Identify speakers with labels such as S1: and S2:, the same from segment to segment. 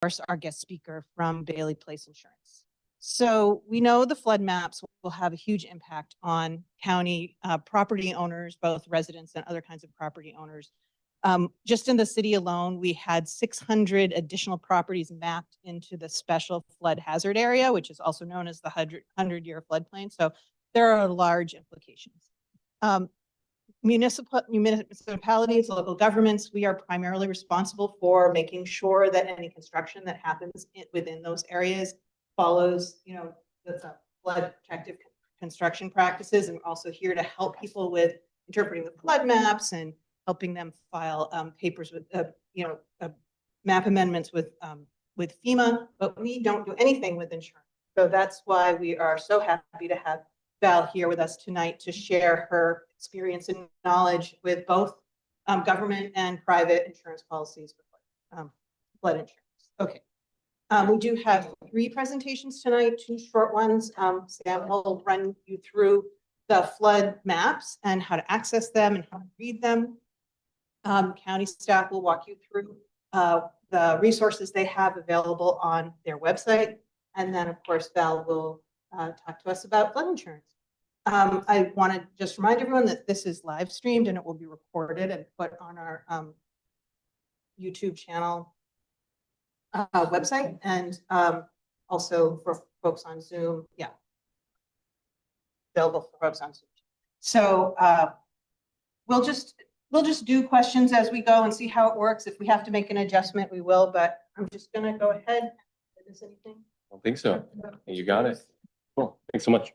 S1: course, our guest speaker from Bailey Place Insurance. So we know the flood maps will have a huge impact on county property owners, both residents and other kinds of property owners. Just in the city alone, we had 600 additional properties mapped into the special flood hazard area, which is also known as the 100-year floodplain. So there are large implications. Municipalities, local governments, we are primarily responsible for making sure that any construction that happens within those areas follows, the flood protective construction practices. And we're also here to help people with interpreting the flood maps and helping them file papers with, map amendments with FEMA. But we don't do anything with insurance. So that's why we are so happy to have Val here with us tonight to share her experience and knowledge with both government and private insurance policies for flood insurance. Okay. We do have 3 presentations tonight, 2 short ones. Sam will run you through the flood maps and how to access them and how to read them. County staff will walk you through the resources they have available on their website. And then, of course, Val will talk to us about flood insurance. I want to just remind everyone that this is live streamed and it will be recorded and put on our YouTube channel website, and also for folks on Zoom. Yeah, available for folks on Zoom. So we'll just do questions as we go and see how it works. If we have to make an adjustment, we will. But I'm just going to go ahead. Is anything?
S2: I don't think so. You got it. Cool. Thanks so much.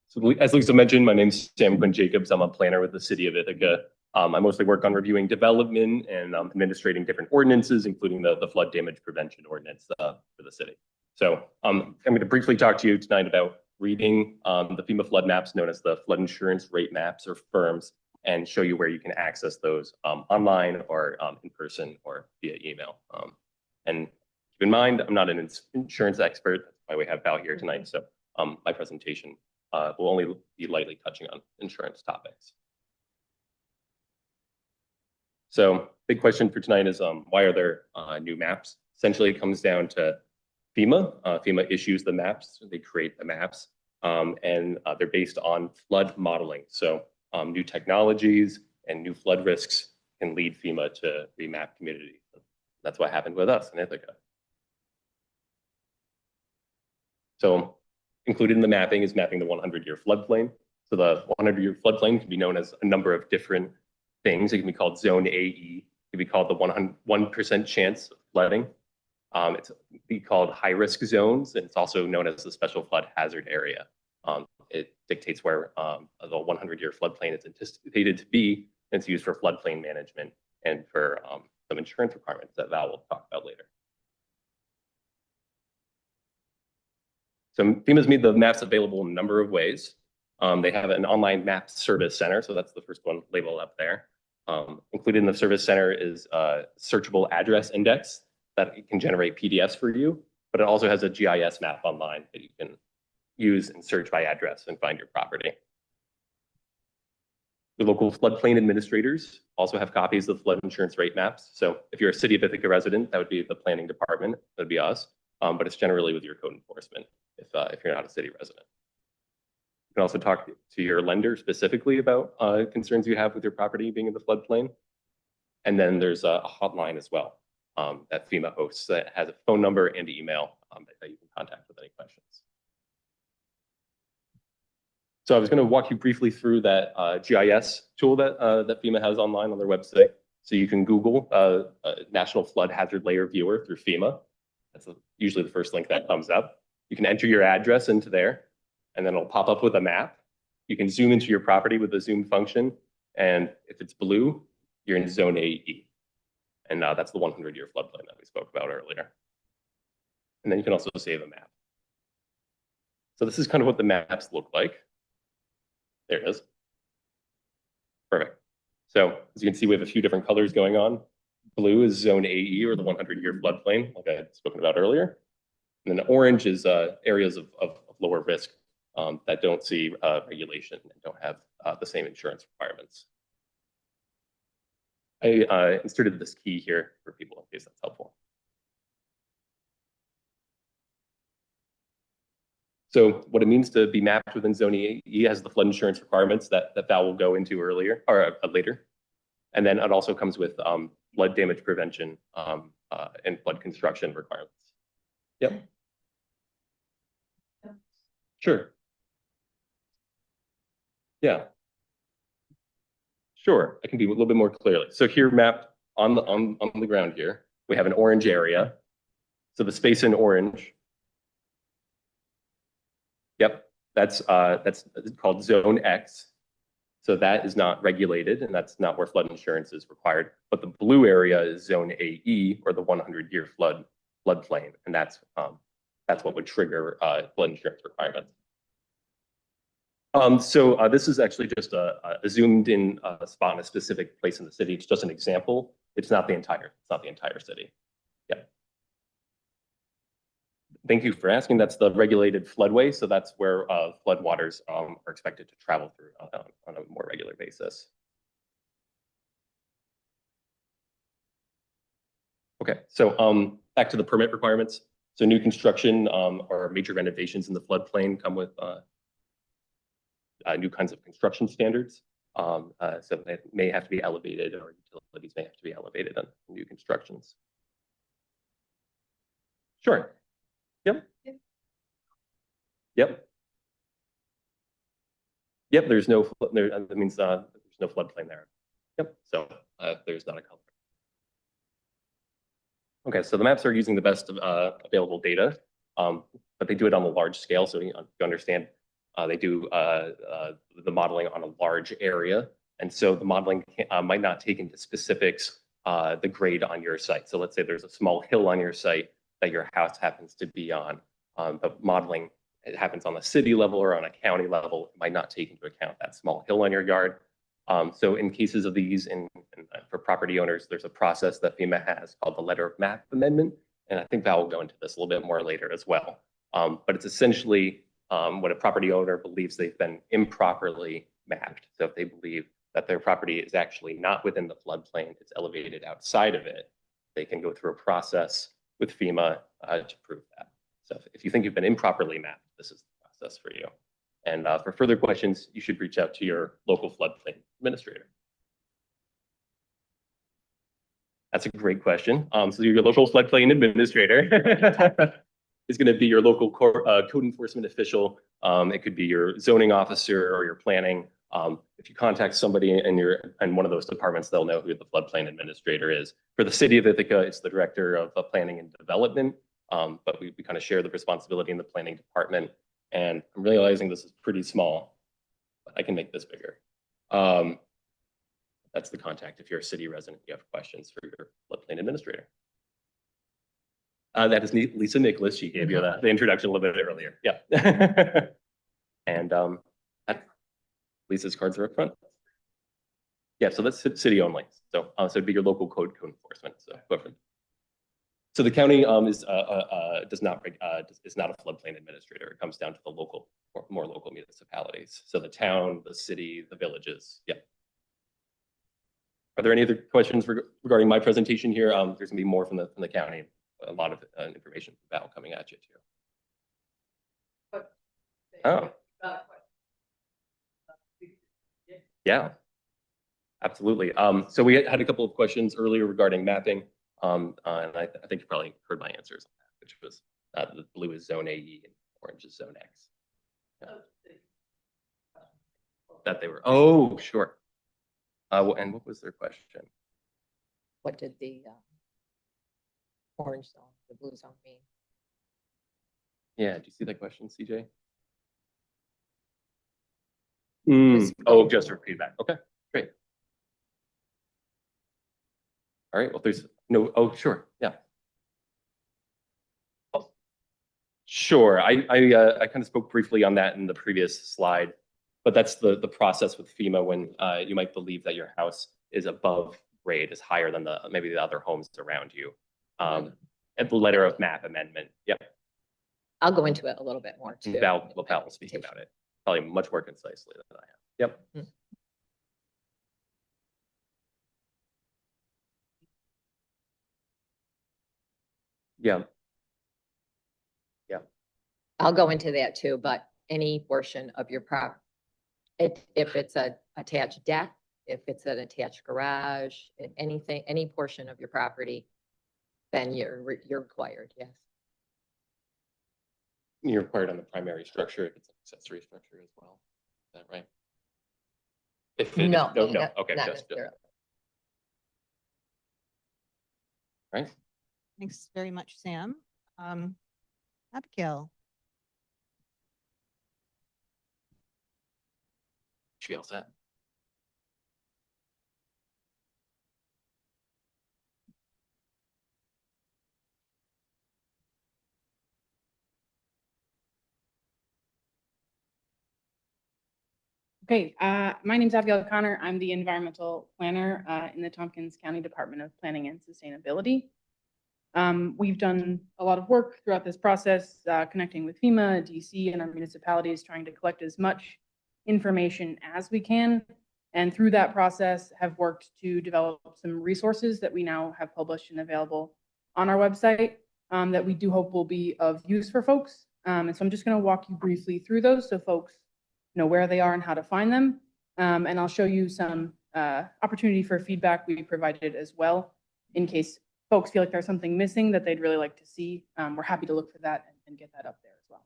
S2: So as Lisa mentioned, my name's Sam Quinn Jacobs. I'm a planner with the City of Ithaca. I mostly work on reviewing development and administrating different ordinances, including the flood damage prevention ordinance for the city. So I'm going to briefly talk to you tonight about reading the FEMA flood maps, known as the flood insurance rate maps or FIRMs, and show you where you can access those online or in person or via email. And keep in mind, I'm not an insurance expert. That's why we have Val here tonight. So my presentation will only be lightly touching on insurance topics. So big question for tonight is why are there new maps? Essentially, it comes down to FEMA. FEMA issues the maps, they create the maps, and they're based on flood modeling. So new technologies and new flood risks can lead FEMA to remap communities. That's what happened with us in Ithaca. So included in the mapping is mapping the 100-year floodplain. So the 100-year floodplain can be known as a number of different things. It can be called Zone AE. It can be called the 1% chance of flooding. It's be called high-risk zones, and it's also known as the special flood hazard area. It dictates where the 100-year floodplain is anticipated to be, and it's used for floodplain management and for some insurance requirements that Val will talk about later. So FEMA's made the maps available in a number of ways. They have an online map service center, so that's the first one labeled up there. Included in the service center is a searchable address index that can generate PDFs for you, but it also has a GIS map online that you can use and search by address and find your property. The local floodplain administrators also have copies of flood insurance rate maps. So if you're a City of Ithaca resident, that would be the planning department, that would be us, but it's generally with your code enforcement if you're not a city resident. You can also talk to your lender specifically about concerns you have with your property being in the floodplain. And then there's a hotline as well that FEMA hosts that has a phone number and email that you can contact with any questions. So I was going to walk you briefly through that GIS tool that FEMA has online on their website. So you can Google National Flood Hazard Layer Viewer through FEMA. That's usually the first link that comes up. You can enter your address into there, and then it'll pop up with a map. You can zoom into your property with the zoom function, and if it's blue, you're in Zone AE. And that's the 100-year floodplain that we spoke about earlier. And then you can also save a map. So this is kind of what the maps look like. There it is. Perfect. So as you can see, we have a few different colors going on. Blue is Zone AE, or the 100-year floodplain, like I had spoken about earlier. And then orange is areas of lower risk that don't see regulation and don't have the same insurance requirements. I inserted this key here for people in case that's helpful. So what it means to be mapped within Zone E has the flood insurance requirements that Val will go into earlier or later. And then it also comes with flood damage prevention and flood construction requirements. Yep. Sure. Yeah. Sure. I can be a little bit more clearly. So here mapped on the ground here, we have an orange area. So the space in orange. Yep. That's called Zone X. So that is not regulated, and that's not where flood insurance is required. But the blue area is Zone AE, or the 100-year floodplain, and that's what would trigger flood insurance requirements. So this is actually just a zoomed in spot in a specific place in the city. It's just an example. It's not the entire city. Yeah. Thank you for asking. That's the regulated floodway. So that's where floodwaters are expected to travel through on a more regular basis. Okay, so back to the permit requirements. So new construction or major renovations in the floodplain come with new kinds of construction standards. So they may have to be elevated, or utilities may have to be elevated on new constructions. Sure. Yep. Yep. Yep. There's no there. That means there's no floodplain there. Yep. So there's not a color. Okay. So the maps are using the best available data, but they do it on a large scale. So you understand, they do the modeling on a large area, and so the modeling might not take into specifics the grade on your site. So let's say there's a small hill on your site that your house happens to be on, but modeling, it happens on a city level or on a county level, it might not take into account that small hill on your yard. So in cases of these, for property owners, there's a process that FEMA has called the letter of map amendment. And I think Val will go into this a little bit more later as well. But it's essentially when a property owner believes they've been improperly mapped. So if they believe that their property is actually not within the floodplain, it's elevated outside of it, they can go through a process with FEMA to prove that. So if you think you've been improperly mapped, this is the process for you. And for further questions, you should reach out to your local floodplain administrator. That's a great question. So your local floodplain administrator is going to be your local code enforcement official. It could be your zoning officer or your planning. If you contact somebody in one of those departments, they'll know who the floodplain administrator is. For the city of Ithaca, it's the director of planning and development. But we kind of share the responsibility in the planning department. And I'm realizing this is pretty small, but I can make this bigger. That's the contact if you're a city resident, you have questions for your floodplain administrator. That is Lisa Nicholas. She gave you the introduction a little bit earlier. Yeah. And Lisa's cards are up front. Yeah, so that's city only. So it'd be your local code enforcement. So the county is not a floodplain administrator. It comes down to the more local municipalities. So the town, the city, the villages. Yeah. Are there any other questions regarding my presentation here? There's gonna be more from the county. A lot of information from Val coming at you too. Oh. Yeah, absolutely. So we had a couple of questions earlier regarding mapping, and I think you probably heard my answers on that, which was the blue is Zone AE and orange is Zone X. Yeah. That they were. Oh, sure. And what was their question?
S3: What did the orange zone, the blue zone mean?
S2: Yeah, do you see that question, CJ? Oh, just for feedback. Okay, great. All right, well, there's no, oh, sure, yeah. Sure, I kind of spoke briefly on that in the previous slide, but that's the process with FEMA when you might believe that your house is above grade, is higher than maybe the other homes around you. At the letter of map amendment, yeah.
S3: I'll go into it a little bit more too.
S2: Val will speak about it, probably much more concisely than I have. Yep. Yeah. Yeah.
S3: I'll go into that too, but any portion of your if it's a attached deck, if it's an attached garage, anything, any portion of your property, then you're required, yes.
S2: You're required on the primary structure if it's an accessory structure as well. Is that right? If it,
S3: No,
S2: no,
S3: not-
S2: okay,
S3: not
S2: just,
S3: necessarily.
S2: right?
S1: Thanks very much, Sam. Abigail.
S2: She all set?
S4: Okay, my name's Abigail Connor. I'm the environmental planner in the Tompkins County Department of Planning and Sustainability. We've done a lot of work throughout this process, connecting with FEMA, DC, and our municipalities, trying to collect as much information as we can. And through that process, have worked to develop some resources that we now have published and available on our website that we do hope will be of use for folks. And so I'm just going to walk you briefly through those so folks know where they are and how to find them. And I'll show you some opportunity for feedback we provided as well, in case folks feel like there's something missing that they'd really like to see. We're happy to look for that and get that up there as well.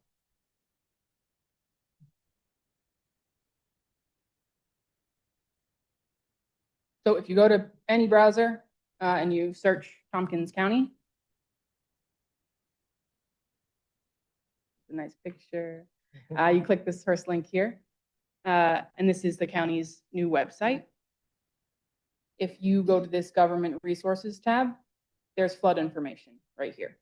S4: So if you go to any browser and you search Tompkins County, a nice picture. You click this first link here, and this is the county's new website. If you go to this government resources tab, there's flood information right here.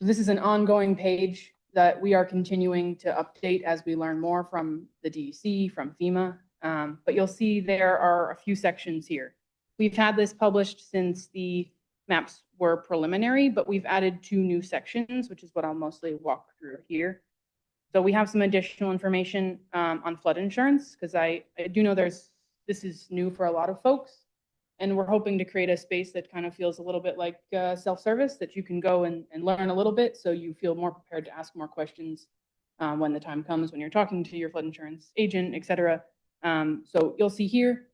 S4: This is an ongoing page that we are continuing to update as we learn more from the DEC, from FEMA. But you'll see there are a few sections here. We've had this published since the maps were preliminary, but we've added 2 new sections, which is what I'll mostly walk through here. So we have some additional information on flood insurance, because I do know this is new for a lot of folks. And we're hoping to create a space that kind of feels a little bit like self-service, that you can go and learn a little bit so you feel more prepared to ask more questions when the time comes, when you're talking to your flood insurance agent, et cetera. So you'll see here,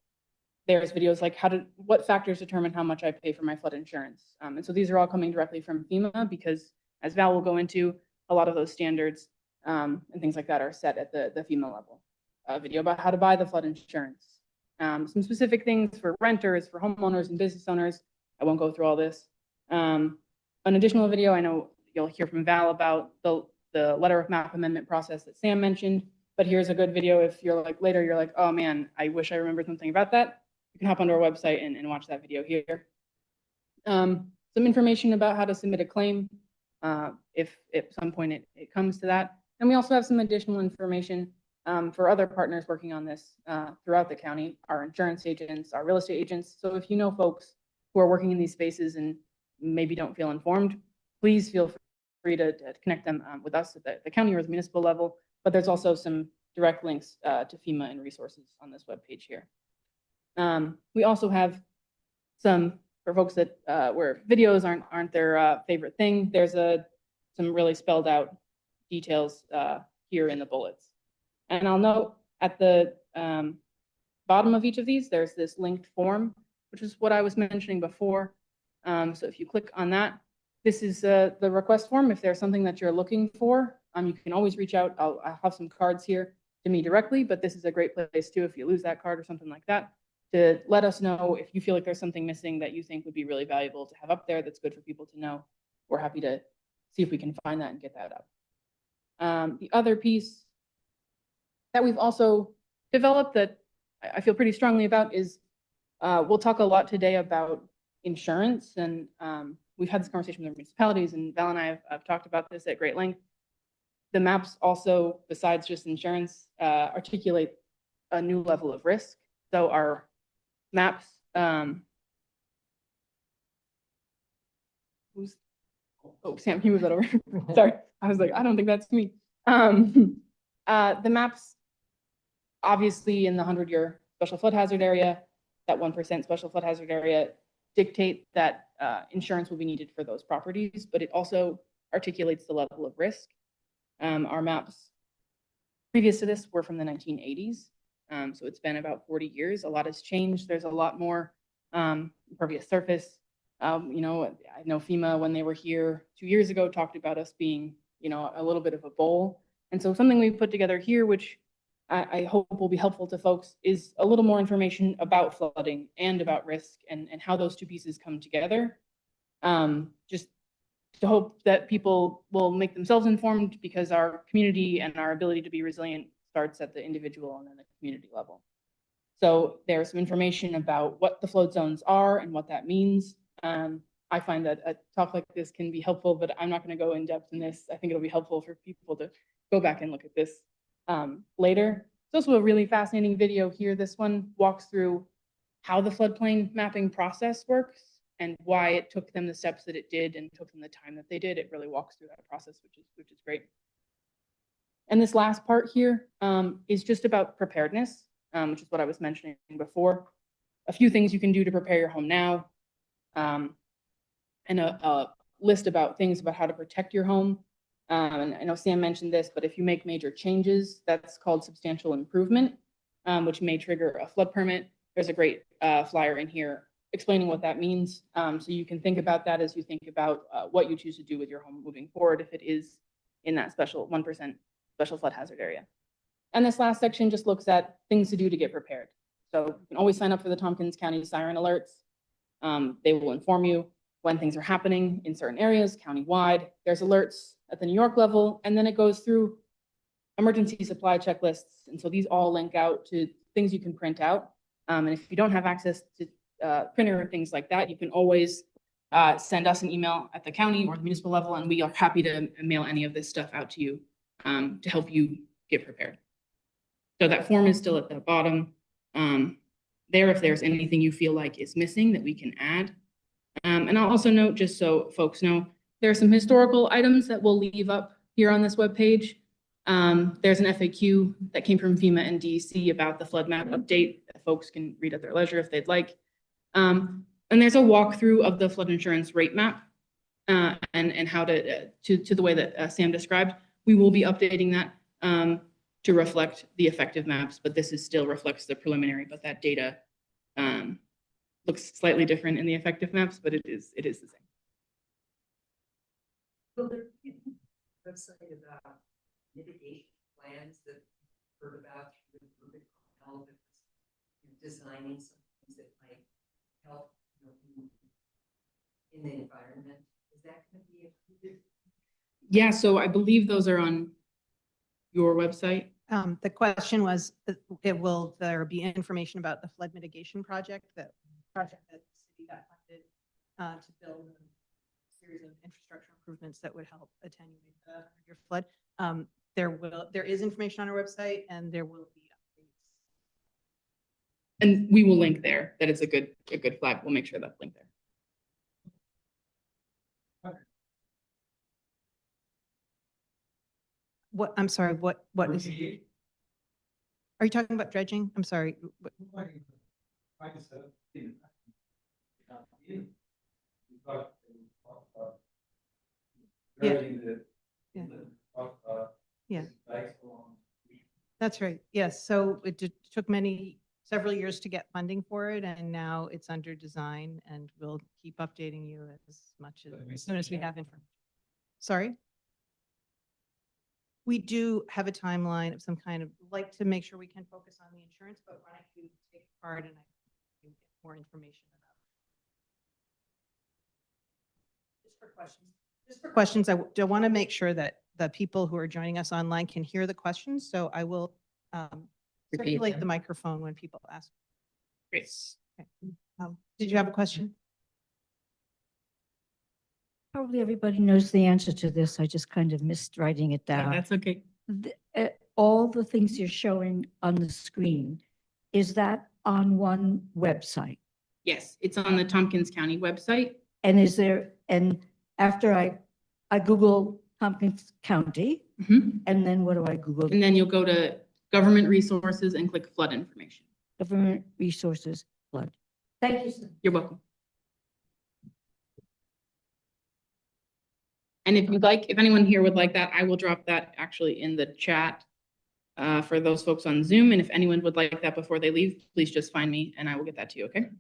S4: there's videos like what factors determine how much I pay for my flood insurance. And so these are all coming directly from FEMA because, as Val will go into, a lot of those standards and things like that are set at the FEMA level. A video about how to buy the flood insurance. Some specific things for renters, for homeowners and business owners. I won't go through all this. An additional video, I know you'll hear from Val about the letter of map amendment process that Sam mentioned, but here's a good video if you're like later, you're like, oh man, I wish I remembered something about that. You can hop onto our website and watch that video here. Some information about how to submit a claim if at some point it comes to that. And we also have some additional information for other partners working on this throughout the county, our insurance agents, our real estate agents. So if you know folks who are working in these spaces and maybe don't feel informed, please feel free to connect them with us at the county or the municipal level. But there's also some direct links to FEMA and resources on this webpage here. We also have some, for folks that where videos aren't their favorite thing, there's some really spelled out details here in the bullets. And I'll note at the bottom of each of these, there's this linked form, which is what I was mentioning before. So if you click on that, this is the request form. If there's something that you're looking for, you can always reach out. I'll have some cards here to me directly, but this is a great place too, if you lose that card or something like that, to let us know if you feel like there's something missing that you think would be really valuable to have up there that's good for people to know. We're happy to see if we can find that and get that up. The other piece that we've also developed that I feel pretty strongly about is we'll talk a lot today about insurance, and we've had this conversation with the municipalities, and Val and I have talked about this at great length. The maps also, besides just insurance, articulate a new level of risk. So our maps, oh, Sam, can you move that over? Sorry, I was like, I don't think that's me. The maps, obviously in the 100-year special flood hazard area, that 1% special flood hazard area, dictate that insurance will be needed for those properties, but it also articulates the level of risk. Our maps previous to this were from the 1980s. So it's been about 40 years. A lot has changed. There's a lot more impervious surface. You know, I know FEMA, when they were here 2 years ago, talked about us being, you know, a little bit of a bowl. And so something we've put together here, which I hope will be helpful to folks, is a little more information about flooding and about risk and how those two pieces come together. Just to hope that people will make themselves informed, because our community and our ability to be resilient starts at the individual and then the community level. So there's some information about what the flood zones are and what that means. I find that a talk like this can be helpful, but I'm not going to go in depth in this. I think it'll be helpful for people to go back and look at this later. It's also a really fascinating video here. This one walks through how the floodplain mapping process works and why it took them the steps that it did and took them the time that they did. It really walks through that process, which is great. And this last part here is just about preparedness, which is what I was mentioning before. A few things you can do to prepare your home now, and a list about things about how to protect your home. And I know Sam mentioned this, but if you make major changes, that's called substantial improvement, which may trigger a flood permit. There's a great flyer in here explaining what that means. So you can think about that as you think about what you choose to do with your home moving forward, if it is in that special 1% special flood hazard area. And this last section just looks at things to do to get prepared. So you can always sign up for the Tompkins County Siren Alerts. They will inform you when things are happening in certain areas, countywide. There's alerts at the New York level, and then it goes through emergency supply checklists. And so these all link out to things you can print out. And if you don't have access to printer or things like that, you can always send us an email at the county or the municipal level, and we are happy to mail any of this stuff out to you to help you get prepared. So that form is still at the bottom there if there's anything you feel like is missing that we can add. And I'll also note, just so folks know, there are some historical items that we'll leave up here on this webpage. There's an FAQ that came from FEMA and DEC about the flood map update that folks can read at their leisure if they'd like. And there's a walkthrough of the flood insurance rate map and how to the way that Sam described. We will be updating that to reflect the effective maps, but this is still reflects the preliminary, but that data looks slightly different in the effective maps, but it is the same.
S5: So there's a website about mitigation plans that you've heard about through designing some things that might help, you know, in the environment. Is that going to be included?
S4: Yeah, so I believe those are on your website.
S1: The question was, will there be information about the flood mitigation project that the city got funded to build a series of infrastructure improvements that would help attenuate your flood? There is information on our website, and there will be updates.
S4: And we will link there. That is a good flag. We'll make sure that's linked there.
S1: What, I'm sorry, what is it? Are you talking about dredging? I'm sorry. Yeah. That's right. Yes. So it took several years to get funding for it, and now it's under design, and we'll keep updating you as soon as we have information. Sorry? We do have a timeline of some kind of, like to make sure we can focus on the insurance, but why don't you take part and I can get more information about it. Just for questions, I do want to make sure that the people who are joining us online can hear the questions, so I will circulate the microphone when people ask.
S4: Great.
S1: Okay. Did you have a question?
S6: Probably everybody knows the answer to this. I just kind of missed writing it down.
S4: That's okay.
S6: All the things you're showing on the screen, is that on one website?
S4: Yes, it's on the Tompkins County website.
S6: And and after I Google Tompkins County, and then what do I Google?
S4: And then you'll go to government resources and click flood information.
S6: Government resources, flood. Thank you, sir.
S4: You're welcome. And if you'd like, if anyone here would like that, I will drop that actually in the chat for those folks on Zoom. And if anyone would like that before they leave, please just find me and I will get that to you, okay?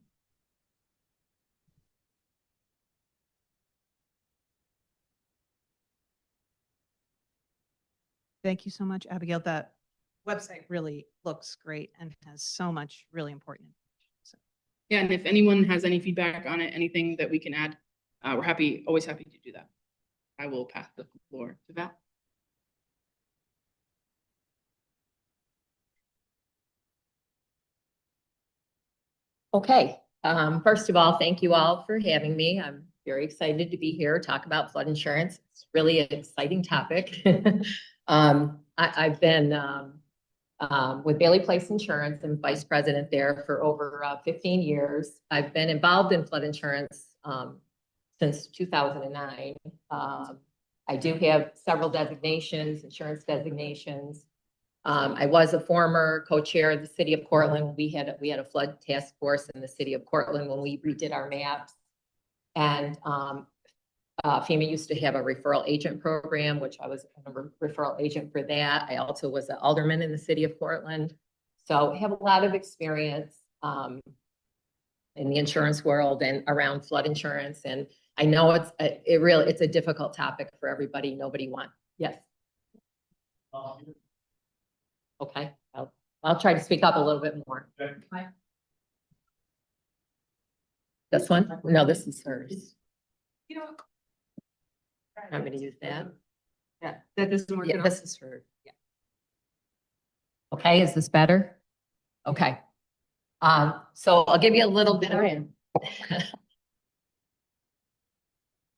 S1: Thank you so much, Abigail. That website really looks great and has so much really important information. So
S4: Yeah, and if anyone has any feedback on it, anything that we can add, we're always happy to do that. I will pass the floor to Val.
S3: Okay, first of all, thank you all for having me. I'm very excited to be here, talk about flood insurance. It's really an exciting topic. I've been with Bailey Place Insurance and vice president there for over 15 years. I've been involved in flood insurance since 2009. I do have several designations, insurance designations. I was a former co-chair of the city of Cortland. We had a flood task force in the city of Cortland when we redid our maps. And FEMA used to have a referral agent program, which I was a referral agent for that. I also was an alderman in the city of Cortland. So I have a lot of experience in the insurance world and around flood insurance. And I know it's a difficult topic for everybody. Nobody wants, yes. Okay, I'll try to speak up a little bit more. Okay. This one? No, this is hers.
S1: you know,
S3: I'm gonna use that.
S1: yeah, that doesn't work.
S3: Yeah, this is her. Yeah. Okay, is this better? Okay. So I'll give you a little bit of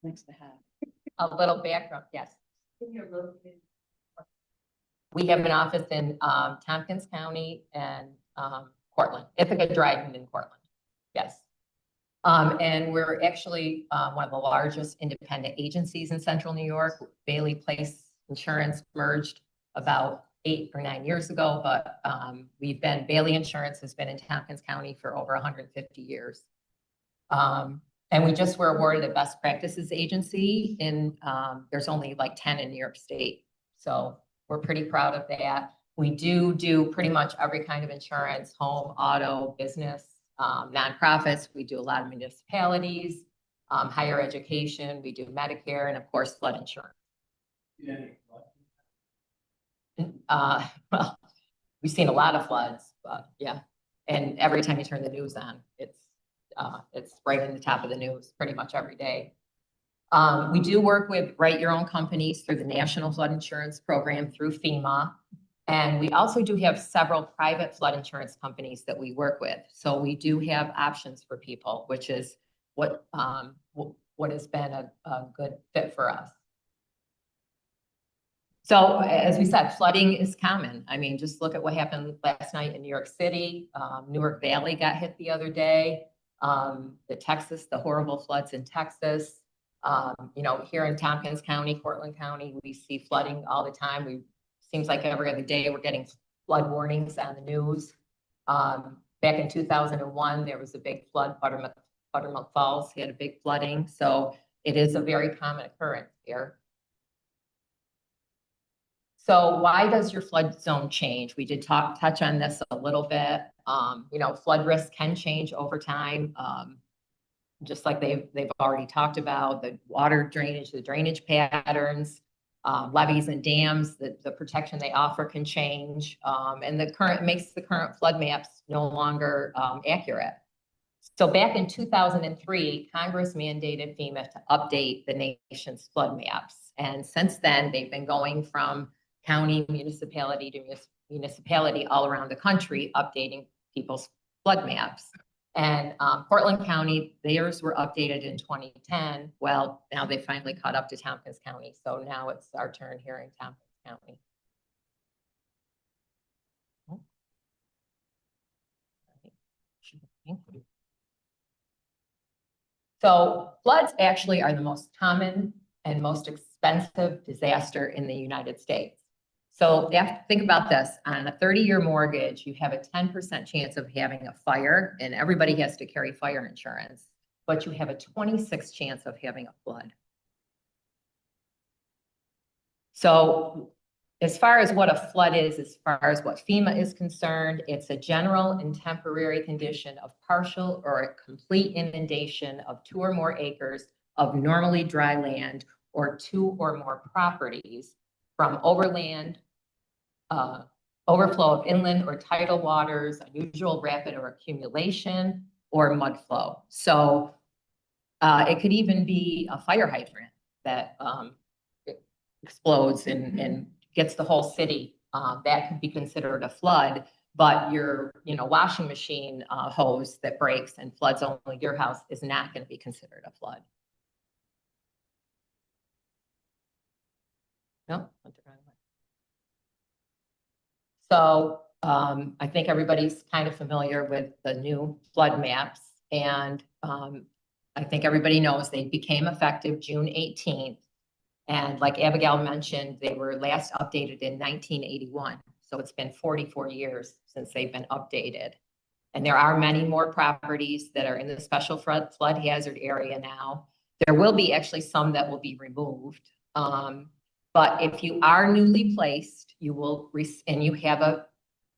S4: Next to have.
S3: a little background. Yes. We have an office in Tompkins County and Cortland, Ithaca, Dryden, and Cortland. Yes. And we're actually one of the largest independent agencies in central New York. Bailey Place Insurance merged about 8 or 9 years ago, but Bailey Insurance has been in Tompkins County for over 150 years. And we just were awarded a best practices agency in, there's only like 10 in New York State. So we're pretty proud of that. We do pretty much every kind of insurance, home, auto, business, nonprofits. We do a lot of municipalities, higher education. We do Medicare and of course, flood insurance. Well, we've seen a lot of floods, but yeah. And every time you turn the news on, it's right in the top of the news pretty much every day. We do work with write your own companies through the National Flood Insurance Program through FEMA. And we also do have several private flood insurance companies that we work with. So we do have options for people, which is what has been a good fit for us. So as we said, flooding is common. I mean, just look at what happened last night in New York City. Newark Valley got hit the other day. The horrible floods in Texas. Here in Tompkins County, Cortland County, we see flooding all the time. Seems like every other day we're getting flood warnings on the news. Back in 2001, there was a big flood. Buttermilk Falls had a big flooding. So it is a very common occurrence here. So why does your flood zone change? We did touch on this a little bit. Flood risk can change over time. Just like they've already talked about the water drainage, the drainage patterns, levees and dams, the protection they offer can change. And makes the current flood maps no longer accurate. So back in 2003, Congress mandated FEMA to update the nation's flood maps. And since then, they've been going from county, municipality to municipality all around the country, updating people's flood maps. And Portland County, theirs were updated in 2010. Well, now they finally caught up to Tompkins County. So now it's our turn here in Tompkins County. So floods actually are the most common and most expensive disaster in the United States. So you have to think about this. On a 30-year mortgage, you have a 10% chance of having a fire, and everybody has to carry fire insurance, but you have a 26% chance of having a flood. So as far as what a flood is, as far as what FEMA is concerned, it's a general and temporary condition of partial or a complete inundation of 2 or more acres of normally dry land or 2 or more properties from overland, overflow of inland or tidal waters, unusual rapid or accumulation, or mud flow. So it could even be a fire hydrant that explodes and gets the whole city. That could be considered a flood, but your, washing machine hose that breaks and floods only your house is not going to be considered a flood. No? Went the wrong way. So I think everybody's kind of familiar with the new flood maps, and I think everybody knows they became effective June 18th. And like Abigail mentioned, they were last updated in 1981. So it's been 44 years since they've been updated. And there are many more properties that are in the special flood hazard area now. There will be actually some that will be removed. But if you are newly placed, you will, and you have a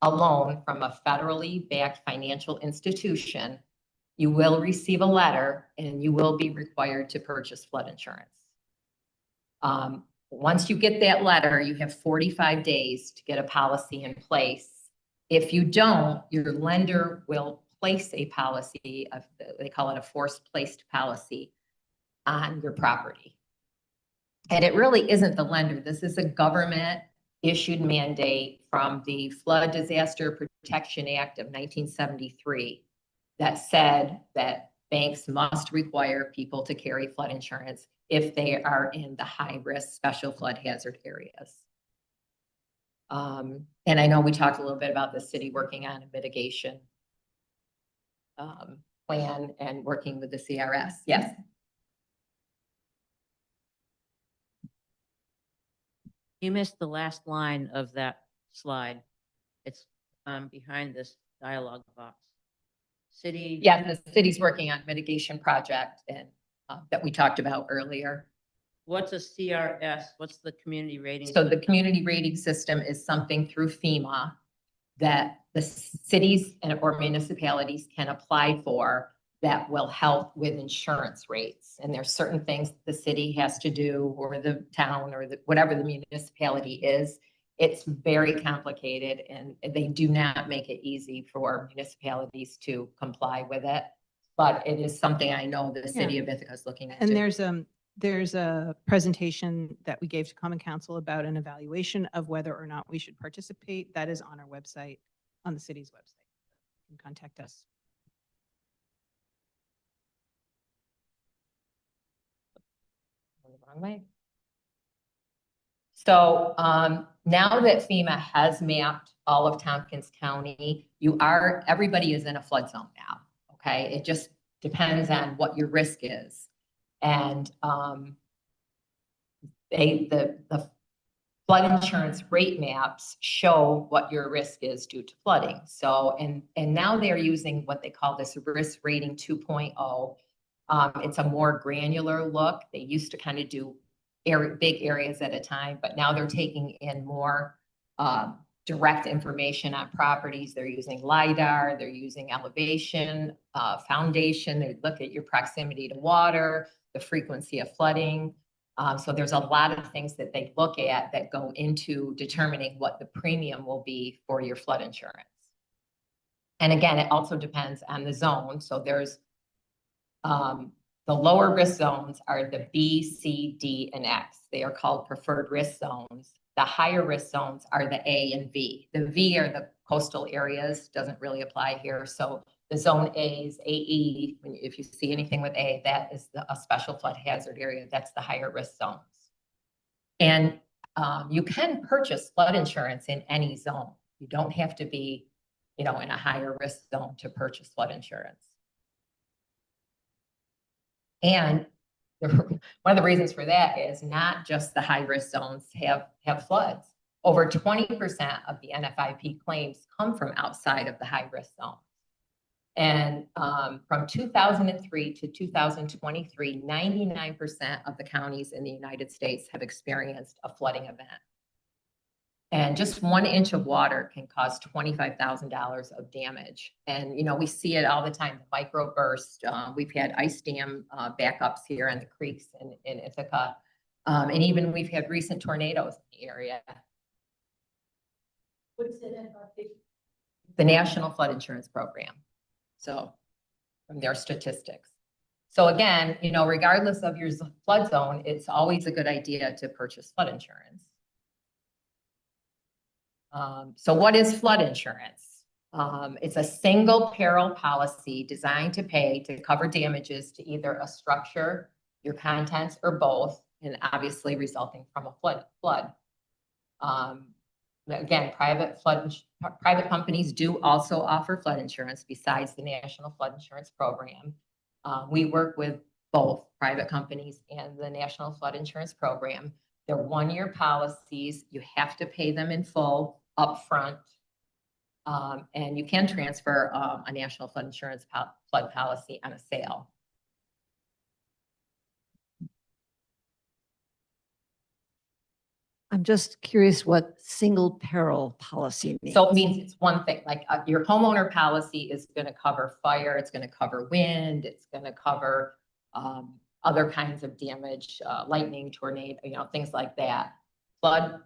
S3: loan from a federally backed financial institution, you will receive a letter and you will be required to purchase flood insurance. Once you get that letter, you have 45 days to get a policy in place. If you don't, your lender will place a policy, they call it a forced placed policy, on your property. And it really isn't the lender. This is a government issued mandate from the Flood Disaster Protection Act of 1973 that said that banks must require people to carry flood insurance if they are in the high-risk special flood hazard areas. And I know we talked a little bit about the city working on a mitigation plan and working with the CRS. Yes.
S7: You missed the last line of that slide. It's behind this dialogue box. City.
S3: Yeah, the city's working on mitigation project and that we talked about earlier.
S7: What's a CRS? What's the community rating?
S3: So the community rating system is something through FEMA that the cities and or municipalities can apply for that will help with insurance rates. And there's certain things the city has to do, or the town, or whatever the municipality is. It's very complicated, and they do not make it easy for municipalities to comply with it. But it is something I know the city of Ithaca is looking into.
S1: And there's a presentation that we gave to Common Council about an evaluation of whether or not we should participate. That is on our website, on the city's website. You can contact us.
S3: The wrong way. So now that FEMA has mapped all of Tompkins County, everybody is in a flood zone now. Okay, it just depends on what your risk is, and the flood insurance rate maps show what your risk is due to flooding. So and now they're using what they call this risk rating 2.0. It's a more granular look. They used to kind of do big areas at a time, but now they're taking in more direct information on properties. They're using LIDAR, they're using elevation, foundation. They look at your proximity to water, the frequency of flooding. So there's a lot of things that they look at that go into determining what the premium will be for your flood insurance. And again, it also depends on the zone. So there's the lower risk zones are the B, C, D, and X. They are called preferred risk zones. The higher risk zones are the A and V. The V are the coastal areas, doesn't really apply here. So the zone A's, AE, if you see anything with A, that is a special flood hazard area. That's the higher risk zones. And you can purchase flood insurance in any zone. You don't have to be, in a higher risk zone to purchase flood insurance. And one of the reasons for that is not just the high-risk zones have floods. Over 20% of the NFIP claims come from outside of the high-risk zone. And from 2003 to 2023, 99% of the counties in the United States have experienced a flooding event. And just 1 inch of water can cause $25,000 of damage. And, you know, we see it all the time, the microburst. We've had ice dam backups here in the creeks in Ithaca. And even we've had recent tornadoes in the area.
S6: What's it?
S3: The National Flood Insurance Program. So from their statistics. So again, you know, regardless of your flood zone, it's always a good idea to purchase flood insurance. So what is flood insurance? It's a single peril policy designed to pay to cover damages to either a structure, your contents, or both, and obviously resulting from a flood. Again, private companies do also offer flood insurance besides the National Flood Insurance Program. We work with both private companies and the National Flood Insurance Program. They're 1-year policies. You have to pay them in full upfront. And you can transfer a National Flood Insurance flood policy on a sale.
S6: I'm just curious what single peril policy means.
S3: So it means it's one thing, like your homeowner policy is going to cover fire, it's going to cover wind, it's going to cover other kinds of damage, lightning, tornado, you know, things like that. Flood,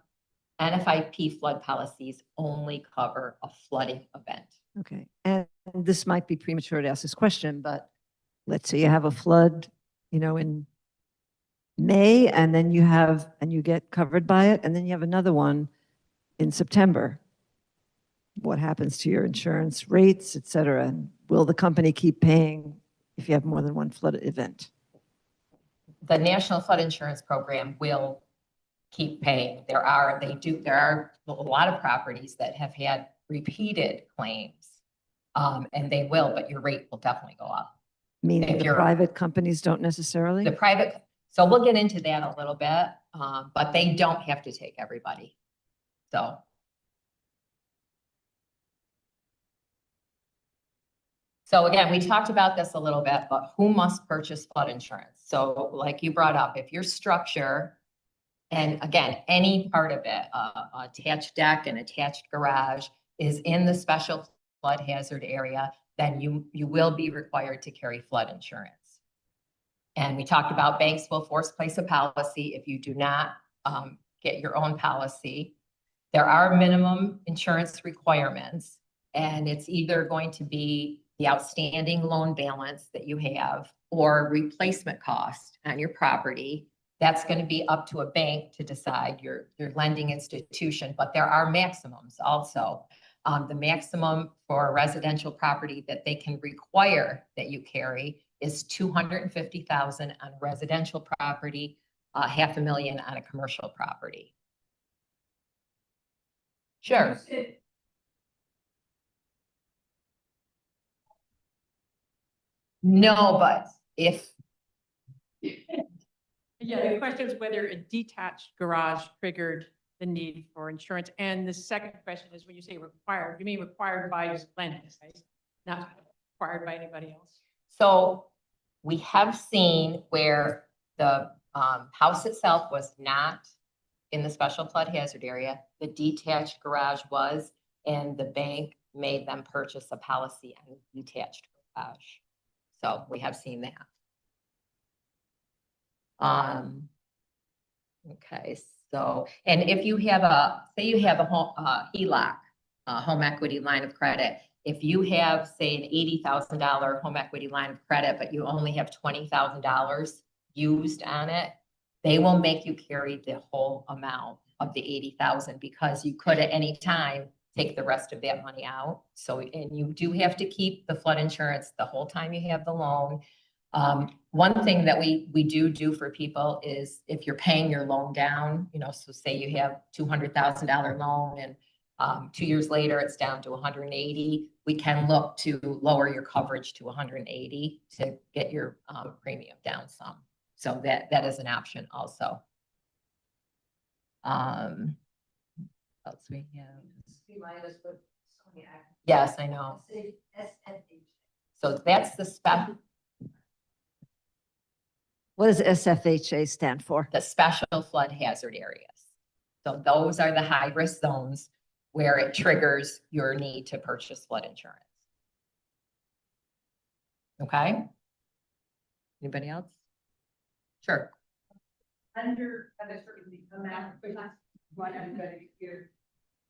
S3: NFIP flood policies only cover a flooding event.
S6: Okay, and this might be premature to ask this question, but let's say you have a flood, you know, in May, and then you get covered by it, and then you have another one in September. What happens to your insurance rates, et cetera? And will the company keep paying if you have more than one flood event?
S3: The National Flood Insurance Program will keep paying. There are a lot of properties that have had repeated claims, and they will, but your rate will definitely go up.
S6: Meaning
S3: If
S6: the
S3: you're-
S6: private companies don't necessarily?
S3: The private, so we'll get into that a little bit, but they don't have to take everybody. So again, we talked about this a little bit, but who must purchase flood insurance? So like you brought up, if your structure, and again, any part of it, attached deck, an attached garage is in the special flood hazard area, then you will be required to carry flood insurance. And we talked about banks will force place a policy if you do not get your own policy. There are minimum insurance requirements, and it's either going to be the outstanding loan balance that you have or replacement cost on your property. That's going to be up to a bank to decide, your lending institution, but there are maximums also. The maximum for a residential property that they can require that you carry is $250,000 on residential property, $500,000 on a commercial property. Sure. No, but if,
S8: Yeah, the question is whether a detached garage triggered the need for insurance. And the second question is, when you say required, you mean required by your lender, right? Not required by anybody else?
S3: so we have seen where the house itself was not in the special flood hazard area, the detached garage was, and the bank made them purchase a policy on the detached garage. So we have seen that. Okay, so, and if you have say you have a home, HELOC, home equity line of credit, if you have, say, an $80,000 home equity line of credit, but you only have $20,000 used on it, they will make you carry the whole amount of the $80,000 because you could at any time take the rest of that money out. So, and you do have to keep the flood insurance the whole time you have the loan. One thing that we do for people is if you're paying your loan down, you know, so say you have $200,000 loan and 2 years later it's down to 180, we can look to lower your coverage to 180 to get your premium down some. So that is an option also. Else we have. Yes, I know. So that's the
S6: What does SFHA stand for?
S3: the special flood hazard areas. So those are the high-risk zones where it triggers your need to purchase flood insurance. Okay? Anybody else? Sure.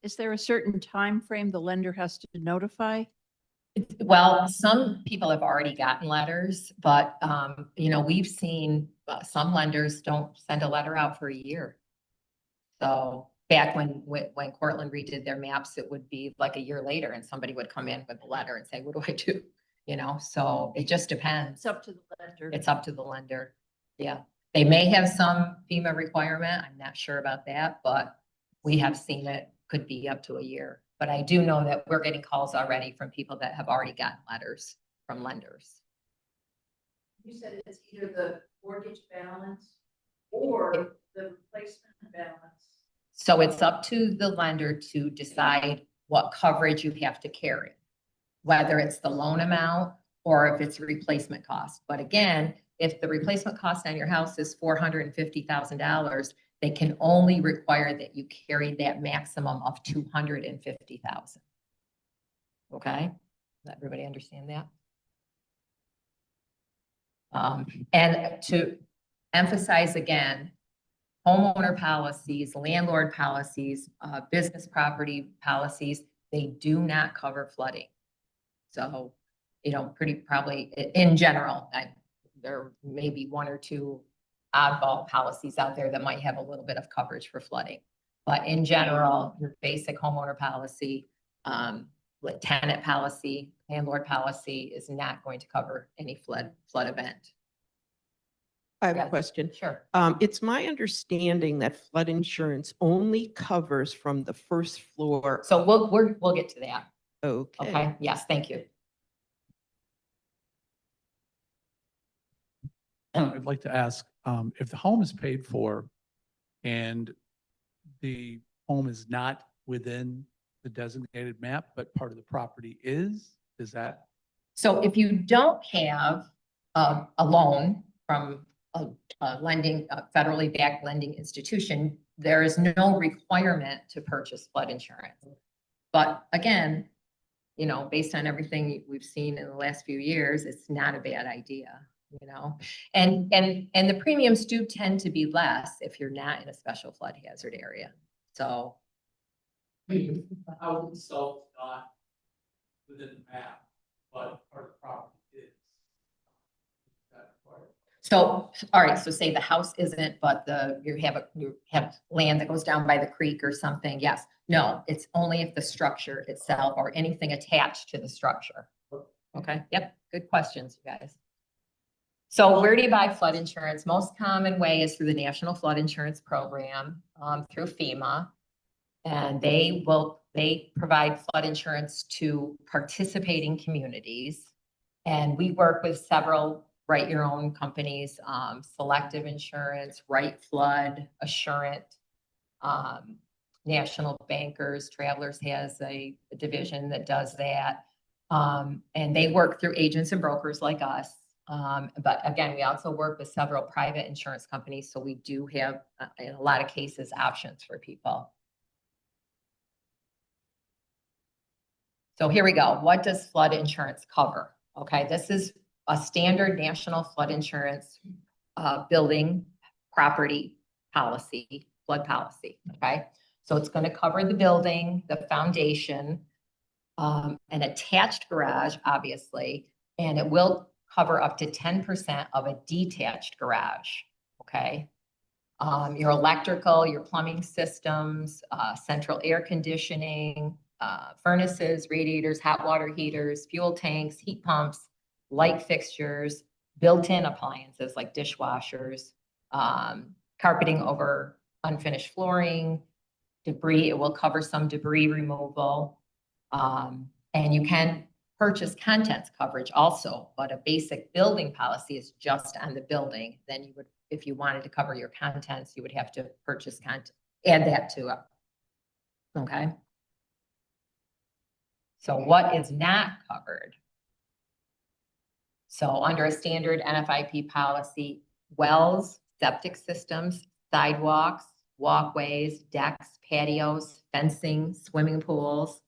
S9: Is there a certain time frame the lender has to notify?
S3: Well, some people have already gotten letters, but, you know, we've seen some lenders don't send a letter out for a year. So back when Cortland redid their maps, it would be like a year later and somebody would come in with a letter and say, what do I do? You know, so it just depends.
S9: It's up to the lender.
S3: It's up to the lender. Yeah. They may have some FEMA requirement. I'm not sure about that, but we have seen it could be up to a year. But I do know that we're getting calls already from people that have already gotten letters from lenders.
S9: You said it's either the mortgage balance or the replacement balance.
S3: So it's up to the lender to decide what coverage you have to carry, whether it's the loan amount or if it's replacement cost. But again, if the replacement cost on your house is $450,000, they can only require that you carry that maximum of $250,000. Okay, does everybody understand that? And to emphasize again, homeowner policies, landlord policies, business property policies, they do not cover flooding. So, you know, probably in general, there may be one or two oddball policies out there that might have a little bit of coverage for flooding. But in general, your basic homeowner policy, like tenant policy, landlord policy is not going to cover any flood event.
S10: I have
S3: Yeah.
S10: a question.
S3: Sure.
S10: It's my understanding that flood insurance only covers from the first floor.
S3: So we'll get to that.
S10: Okay.
S3: Okay. Yes. Thank you.
S11: I'd like to ask, if the home is paid for and the home is not within the designated map, but part of the property is that?
S3: So if you don't have a loan from a lending, federally backed lending institution, there is no requirement to purchase flood insurance. But again, you know, based on everything we've seen in the last few years, it's not a bad idea, you know? And the premiums do tend to be less if you're not in a special flood hazard area. So.
S11: The house itself is not within the map, but part of the property is.
S3: So, all right, so say the house isn't, but you have land that goes down by the creek or something. Yes, no, it's only if the structure itself or anything attached to the structure. Okay, yep, good questions, you guys. So where do you buy flood insurance? Most common way is through the National Flood Insurance Program, through FEMA. And they provide flood insurance to participating communities. And we work with several write your own companies, Selective Insurance, Wright Flood, Assurant, National Bankers, Travelers has a division that does that. And they work through agents and brokers like us. But again, we also work with several private insurance companies. So we do have, in a lot of cases, options for people. So here we go. What does flood insurance cover? Okay, this is a standard national flood insurance building property policy, flood policy, okay? So it's going to cover the building, the foundation, an attached garage, obviously, and it will cover up to 10% of a detached garage, okay? Your electrical, your plumbing systems, central air conditioning, furnaces, radiators, hot water heaters, fuel tanks, heat pumps, light fixtures, built-in appliances like dishwashers, carpeting over unfinished flooring, debris. It will cover some debris removal. And you can purchase contents coverage also, but a basic building policy is just on the building. Then you would, if you wanted to cover your contents, you would have to purchase content, add that to it. Okay. So what is not covered? So under a standard NFIP policy, wells, septic systems, sidewalks, walkways, decks, patios, fencing, swimming pools,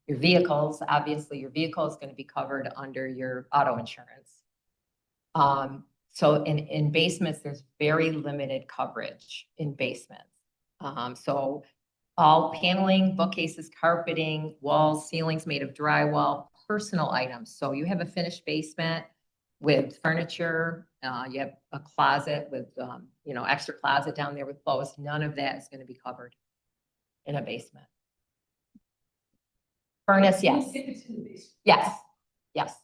S3: your vehicles, obviously your vehicle is going to be covered under your auto insurance. So in basements, there's very limited coverage in basements. So all paneling, bookcases, carpeting, walls, ceilings made of drywall, personal items. So you have a finished basement with furniture, you have a closet with, extra closet down there with clothes. None of that is going to be covered in a basement. Furnace, yes.
S9: If it's in the basement.
S3: Yes, yes.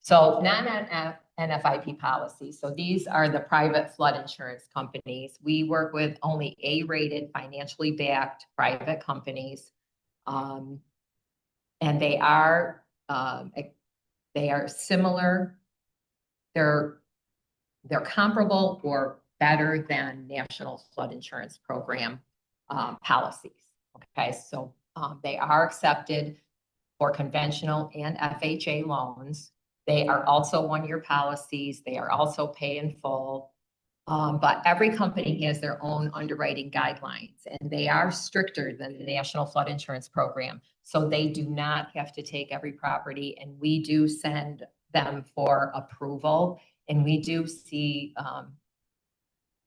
S3: So non-NFIP policy. So these are the private flood insurance companies. We work with only A-rated, financially backed private companies. And they are similar. They're comparable or better than National Flood Insurance Program policies. Okay, so they are accepted for conventional and FHA loans. They are also one-year policies. They are also pay in full. But every company has their own underwriting guidelines, and they are stricter than the National Flood Insurance Program. So they do not have to take every property, and we do send them for approval. And we do see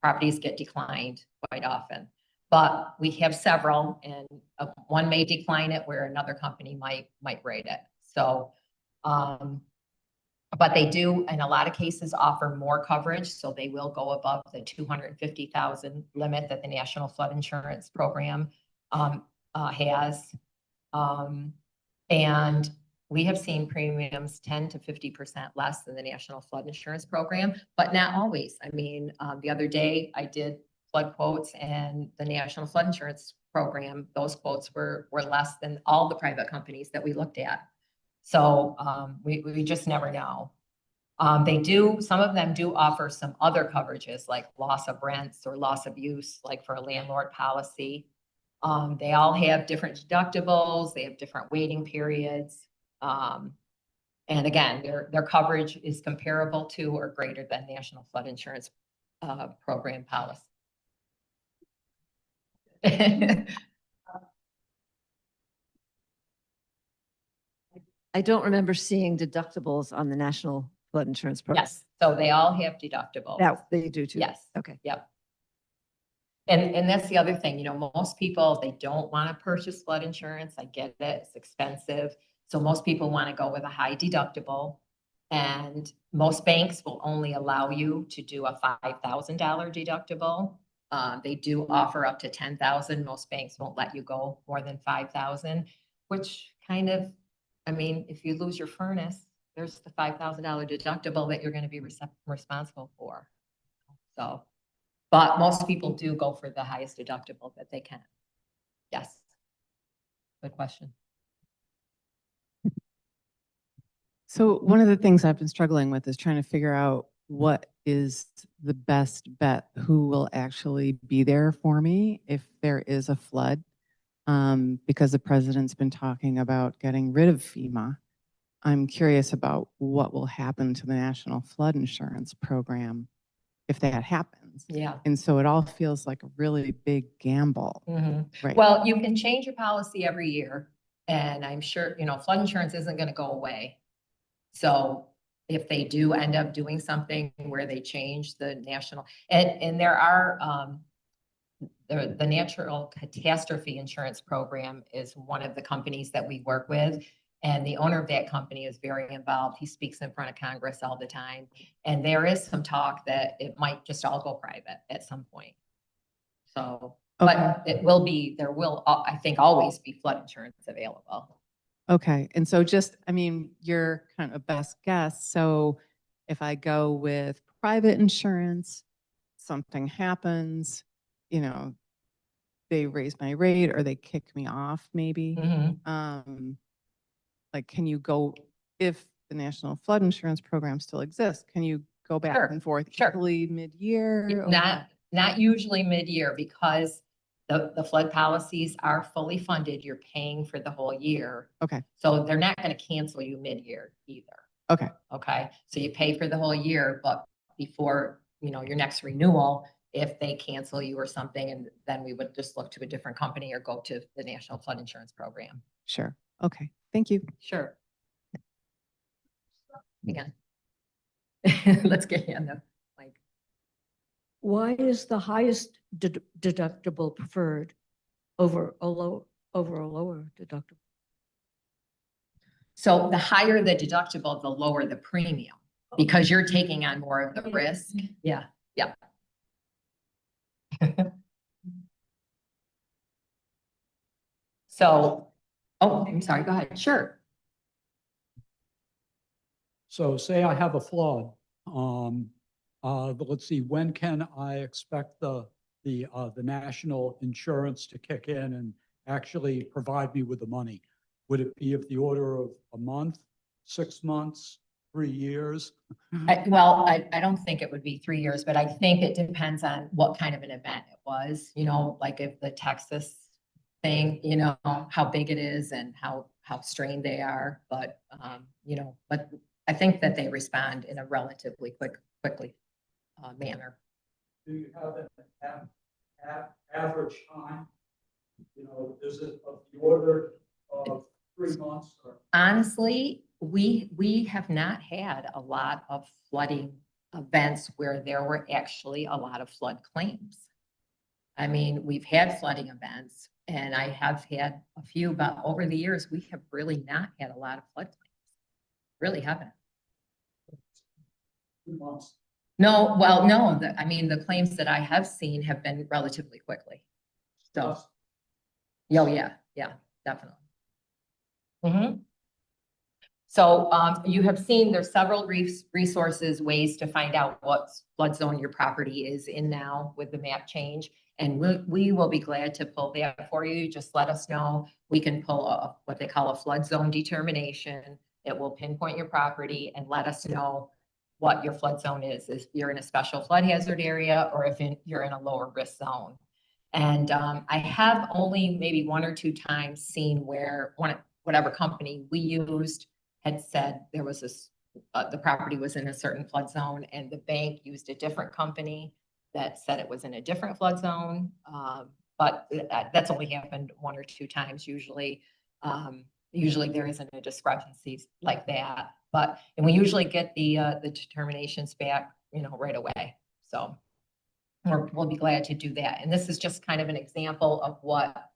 S3: properties get declined quite often. But we have several, and one may decline it where another company might rate it. So, but they do, in a lot of cases, offer more coverage. So they will go above the 250,000 limit that the National Flood Insurance Program has. And we have seen premiums 10 to 50% less than the National Flood Insurance Program, but not always. I mean, the other day I did flood quotes, and the National Flood Insurance Program, those quotes were less than all the private companies that we looked at. So we just never know. Some of them do offer some other coverages like loss of rents or loss of use, like for a landlord policy. They all have different deductibles. They have different waiting periods. And again, their coverage is comparable to or greater than National Flood Insurance Program policy.
S6: I don't remember seeing deductibles on the National Flood Insurance Program.
S3: Yes, so they all have deductibles.
S6: Now, they do too.
S3: Yes.
S6: Okay.
S3: Yep. And that's the other thing, most people, they don't want to purchase flood insurance. I get it, it's expensive. So most people want to go with a high deductible. And most banks will only allow you to do a $5,000 deductible. They do offer up to 10,000. Most banks won't let you go more than 5,000, which kind of, if you lose your furnace, there's the $5,000 deductible that you're going to be responsible for. So, but most people do go for the highest deductible that they can. Yes. Good question.
S12: So one of the things I've been struggling with is trying to figure out what is the best bet, who will actually be there for me if there is a flood, because the president's been talking about getting rid of FEMA. I'm curious about what will happen to the National Flood Insurance Program if that happens.
S3: Yeah.
S12: And so it all feels like a really big gamble. Right.
S3: Well, you can change your policy every year, and I'm sure, flood insurance isn't going to go away. So if they do end up doing something where they change the national, and there are, the Natural Catastrophe Insurance Program is one of the companies that we work with. And the owner of that company is very involved. He speaks in front of Congress all the time. And there is some talk that it might just all go private at some point. So, but there will, I think, always be flood insurance available.
S12: Okay. And so you're kind of a best guess. So if I go with private insurance, something happens, they raise my rate or they kick me off maybe. Like, can you go, if the National Flood Insurance Program still exists, can you go back and forth easily mid-year?
S3: Not usually mid-year, because The flood policies are fully funded. You're paying for the whole year.
S12: Okay.
S3: So they're not going to cancel you mid-year either.
S12: Okay.
S3: Okay. So you pay for the whole year, but before, your next renewal, if they cancel you or something, and then we would just look to a different company or go to the National Flood Insurance Program.
S12: Sure. Okay. Thank you.
S3: Sure. Again. Let's get you on the mic.
S13: Why is the highest deductible preferred over a lower deductible?
S3: So the higher the deductible, the lower the premium, because you're taking on more of the risk. Yeah, yeah. So, oh, I'm sorry, go ahead. Sure.
S14: So say I have a flood, but let's see, when can I expect the national insurance to kick in and actually provide me with the money? Would it be of the order of a month, 6 months, 3 years?
S3: I don't think it would be 3 years, but I think it depends on what kind of an event it was, like if the Texas thing, how big it is and how strained they are. But, but I think that they respond in a relatively quickly manner.
S14: Do you have an average time? Is it of the order of 3 months? Or?
S3: Honestly, we have not had a lot of flooding events where there were actually a lot of flood claims. I mean, we've had flooding events, and I have had a few, but over the years, we have really not had a lot of flood claims. Really haven't.
S14: 2 months.
S3: No, well, no, the claims that I have seen have been relatively quickly. So, oh, yeah, definitely. Mm-hmm. So you have seen there's several resources, ways to find out what flood zone your property is in now with the map change. And we will be glad to pull that for you. Just let us know. We can pull what they call a flood zone determination. It will pinpoint your property and let us know what your flood zone is. If you're in a special flood hazard area or if you're in a lower risk zone. And I have only maybe 1 or 2 times seen where whatever company we used had said there was the property was in a certain flood zone and the bank used a different company that said it was in a different flood zone. But that's only happened 1 or 2 times usually. Usually there isn't a discrepancy like that, and we usually get the determinations back, right away. So we'll be glad to do that. And this is just kind of an example of what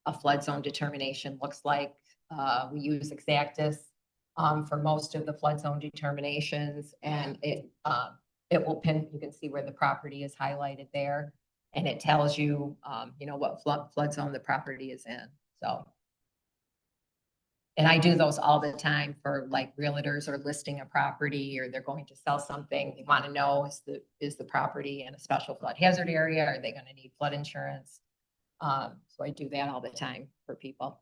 S3: a flood zone determination looks like. We use Exactus for most of the flood zone determinations, and it will you can see where the property is highlighted there, and it tells you, what flood zone the property is in. So, and I do those all the time for like realtors or listing a property, or they're going to sell something. They want to know, is the property in a special flood hazard area? Are they going to need flood insurance? So I do that all the time for people.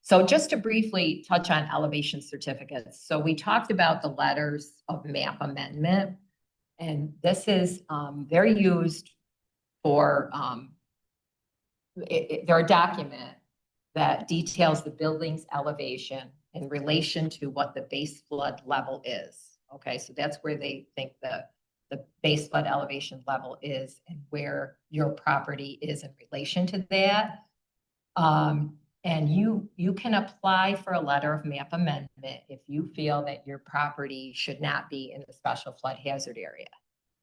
S3: So just to briefly touch on elevation certificates. So we talked about the letters of map amendment, and this is they're used for they're a document that details the building's elevation in relation to what the base flood level is. Okay, so that's where they think the base flood elevation level is and where your property is in relation to that. And you can apply for a letter of map amendment if you feel that your property should not be in a special flood hazard area.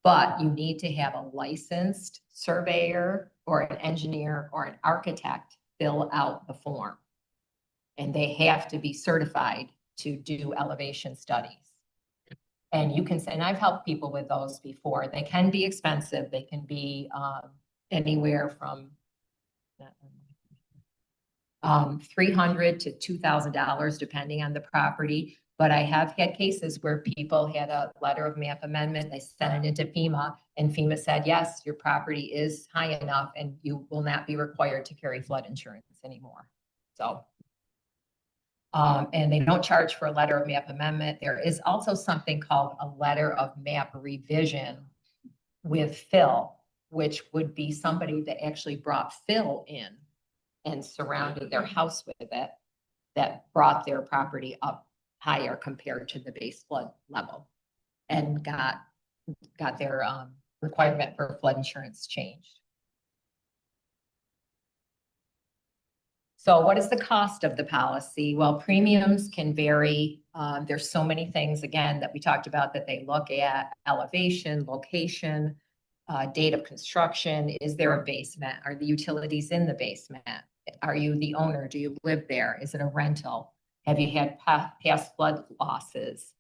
S3: But you need to have a licensed surveyor or an engineer or an architect fill out the form. And they have to be certified to do elevation studies. And you can say, and I've helped people with those before. They can be expensive. They can be anywhere from $300 to $2,000, depending on the property. But I have had cases where people had a letter of map amendment, they sent it into FEMA, and FEMA said, yes, your property is high enough and you will not be required to carry flood insurance anymore. So, and they don't charge for a letter of map amendment. There is also something called a letter of map revision with fill. which would be somebody that actually brought fill in and surrounded their house with it, that brought their property up higher compared to the base flood level and got their requirement for flood insurance changed. So what is the cost of the policy? Well, premiums can vary. There's so many things, again, that we talked about that they look at: elevation, location, date of construction. Is there a basement? Are the utilities in the basement? Are you the owner? Do you live there? Is it a rental? Have you had past flood losses?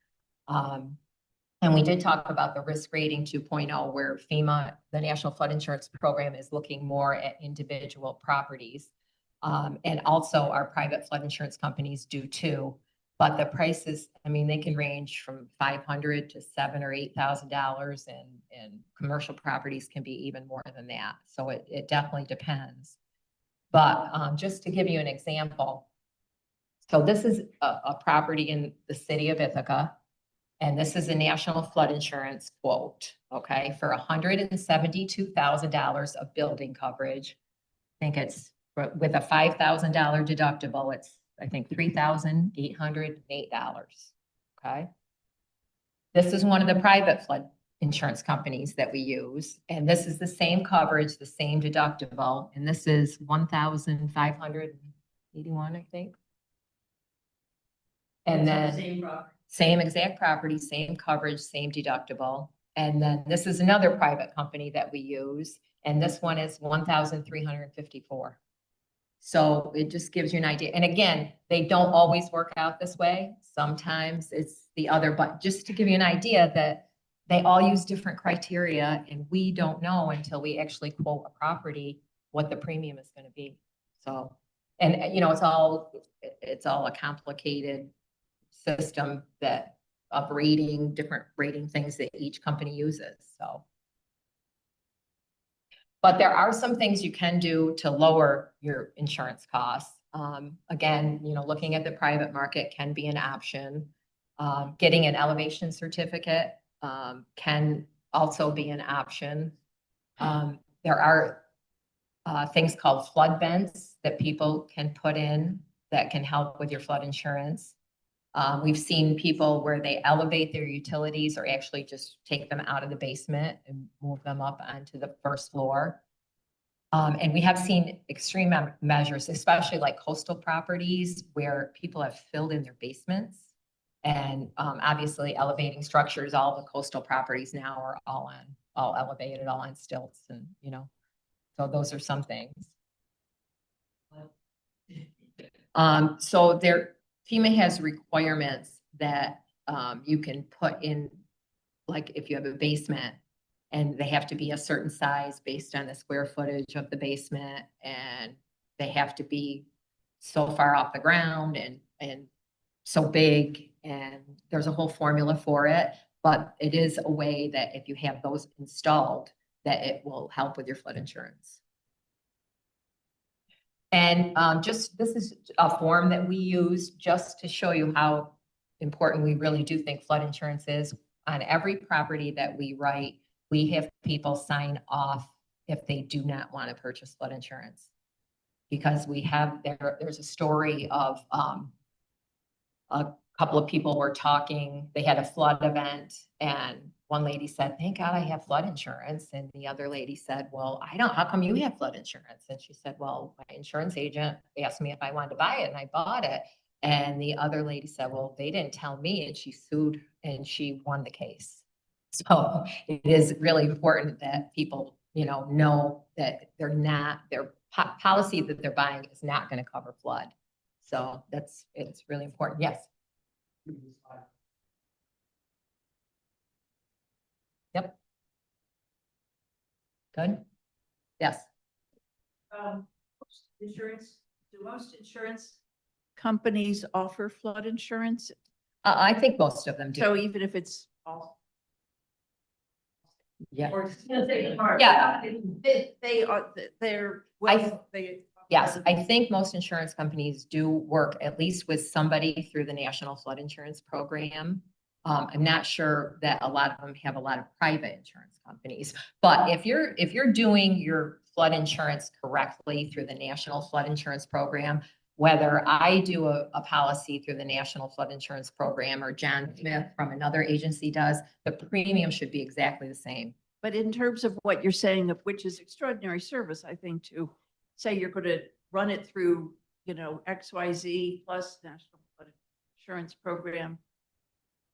S3: And we did talk about the risk rating 2.0, where FEMA, the National Flood Insurance Program, is looking more at individual properties. And also our private flood insurance companies do too. But the prices, I mean, they can range from $500 to $7,000 or $8,000, and commercial properties can be even more than that. So it definitely depends. But just to give you an example, so this is a property in the city of Ithaca, and this is a national flood insurance quote, okay, for $172,000 of building coverage. I think it's with a $5,000 deductible, it's, I think, $3,808, okay? This is one of the private flood insurance companies that we use, and this is the same coverage, the same deductible, and this is $1,581, I think. And then same exact property, same coverage, same deductible. And then this is another private company that we use, and this one is $1,354. So it just gives you an idea. And again, they don't always work out this way. Sometimes it's the other, but just to give you an idea that they all use different criteria, and we don't know until we actually quote a property what the premium is going to be. So, and you know, it's all a complicated system that of rating, different rating things that each company uses. So, but there are some things you can do to lower your insurance costs. Again, you know, looking at the private market can be an option. Getting an elevation certificate can also be an option. There are things called flood vents that people can put in that can help with your flood insurance. We've seen people where they elevate their utilities or actually just take them out of the basement and move them up onto the first floor. And we have seen extreme measures, especially like coastal properties where people have filled in their basements. And obviously elevating structures, all the coastal properties now are all elevated, all on stilts, and you know, so those are some things. So FEMA has requirements that you can put in, like if you have a basement, and they have to be a certain size based on the square footage of the basement, and they have to be so far off the ground and so big, and there's a whole formula for it. But it is a way that if you have those installed, that it will help with your flood insurance. And this is a form that we use just to show you how important we really do think flood insurance is. On every property that we write, we have people sign off if they do not want to purchase flood insurance. Because we have there's a story of a couple of people were talking, they had a flood event, and one lady said, "Thank God I have flood insurance." And the other lady said, "Well, I don't, how come you have flood insurance?" And she said, "Well, my insurance agent asked me if I wanted to buy it and I bought it." And the other lady said, "Well, they didn't tell me," and she sued and she won the case. So it is really important that people, you know that their policy that they're buying is not going to cover flood. So it's really important. Yes. Yep. Good. Yes.
S9: Insurance, do most insurance companies offer flood insurance?
S3: I think most of them do.
S9: So even if it's all.
S3: Yeah.
S9: Or,
S3: Yeah. Yes, I think most insurance companies do work at least with somebody through the National Flood Insurance Program. I'm not sure that a lot of them have a lot of private insurance companies, but if you're doing your flood insurance correctly through the National Flood Insurance Program, whether I do a policy through the National Flood Insurance Program or John Smith from another agency does, the premium should be exactly the same.
S9: But in terms of what you're saying, of which is extraordinary service, I think, to say you're going to run it through, XYZ plus National Flood Insurance Program.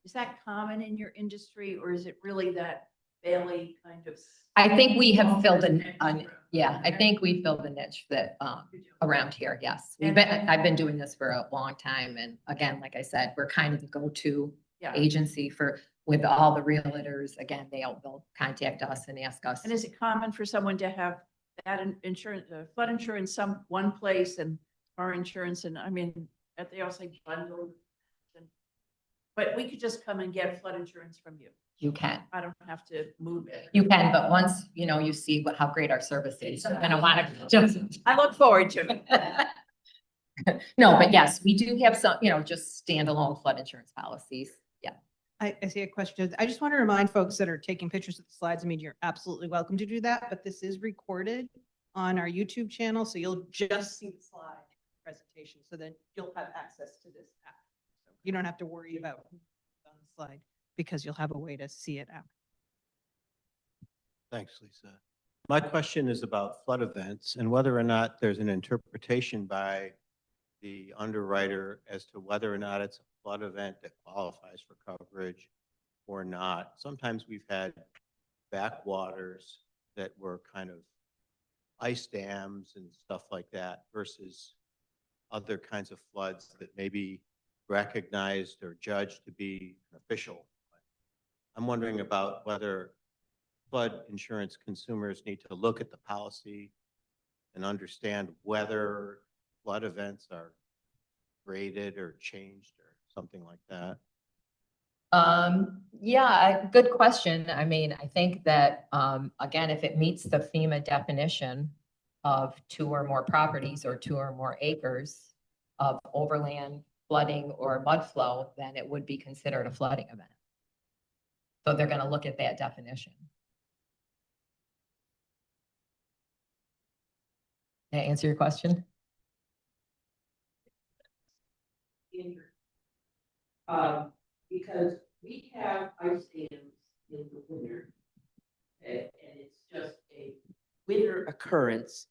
S9: Is that common in your industry, or is it really that Bailey kind of?
S3: I think we have filled I think we filled a niche that, around here, yes. I've been doing this for a long time, and again, like I said, we're kind of the go-to agency with all the realtors. Again, they'll contact us and ask us.
S9: And is it common for someone to have that insurance, flood insurance, one place, and our insurance, and they all say bundle? But we could just come and get flood insurance from you.
S3: You can.
S9: I don't have to move it.
S3: You can, but once, you see how great our service is, you're gonna want to just.
S9: I look forward to it.
S3: No, but yes, we do have some, just standalone flood insurance policies. Yeah.
S1: I see a question. I just want to remind folks that are taking pictures of the slides. You're absolutely welcome to do that, but this is recorded on our YouTube channel, so you'll just see the slide presentation. So then you'll have access to this app. So you don't have to worry about who's on the slide, because you'll have a way to see it out.
S15: Thanks, Lisa. My question is about flood events and whether or not there's an interpretation by the underwriter as to whether or not it's a flood event that qualifies for coverage or not. Sometimes we've had backwaters that were kind of ice dams and stuff like that versus other kinds of floods that may be recognized or judged to be an official. I'm wondering about whether flood insurance consumers need to look at the policy and understand whether flood events are graded or changed or something like that.
S3: Yeah, good question. I think that, again, if it meets the FEMA definition of 2 or more properties or 2 or more acres of overland flooding or mud flow, then it would be considered a flooding event. So they're going to look at that definition. Did I answer your question?
S10: Because we have ice dams in the winter, and it's just a winter occurrence,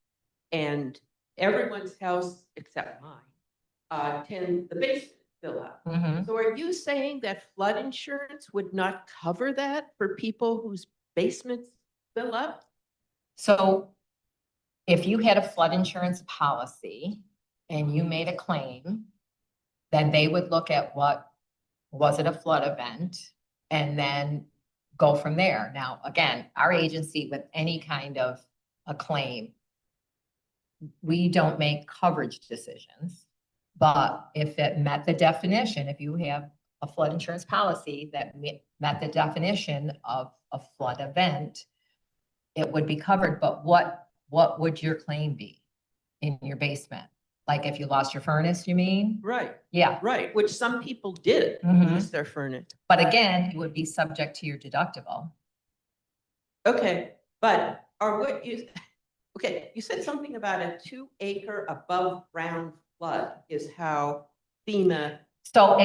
S10: and everyone's house except mine the basement fill up. So are you saying that flood insurance would not cover that for people whose basements fill up?
S3: So if you had a flood insurance policy and you made a claim, then they would look at was it a flood event, and then go from there. Now, again, our agency, with any kind of a claim, we don't make coverage decisions. But if it met the definition, if you have a flood insurance policy that met the definition of a flood event, it would be covered. But what would your claim be in your basement? Like if you lost your furnace, you mean?
S10: Right.
S3: Yeah.
S10: Right, which some people did
S3: Mhm.
S10: lose their furnace.
S3: But again, it would be subject to your deductible.
S10: Okay, but you said something about a 2-acre above ground flood is how FEMA.
S3: So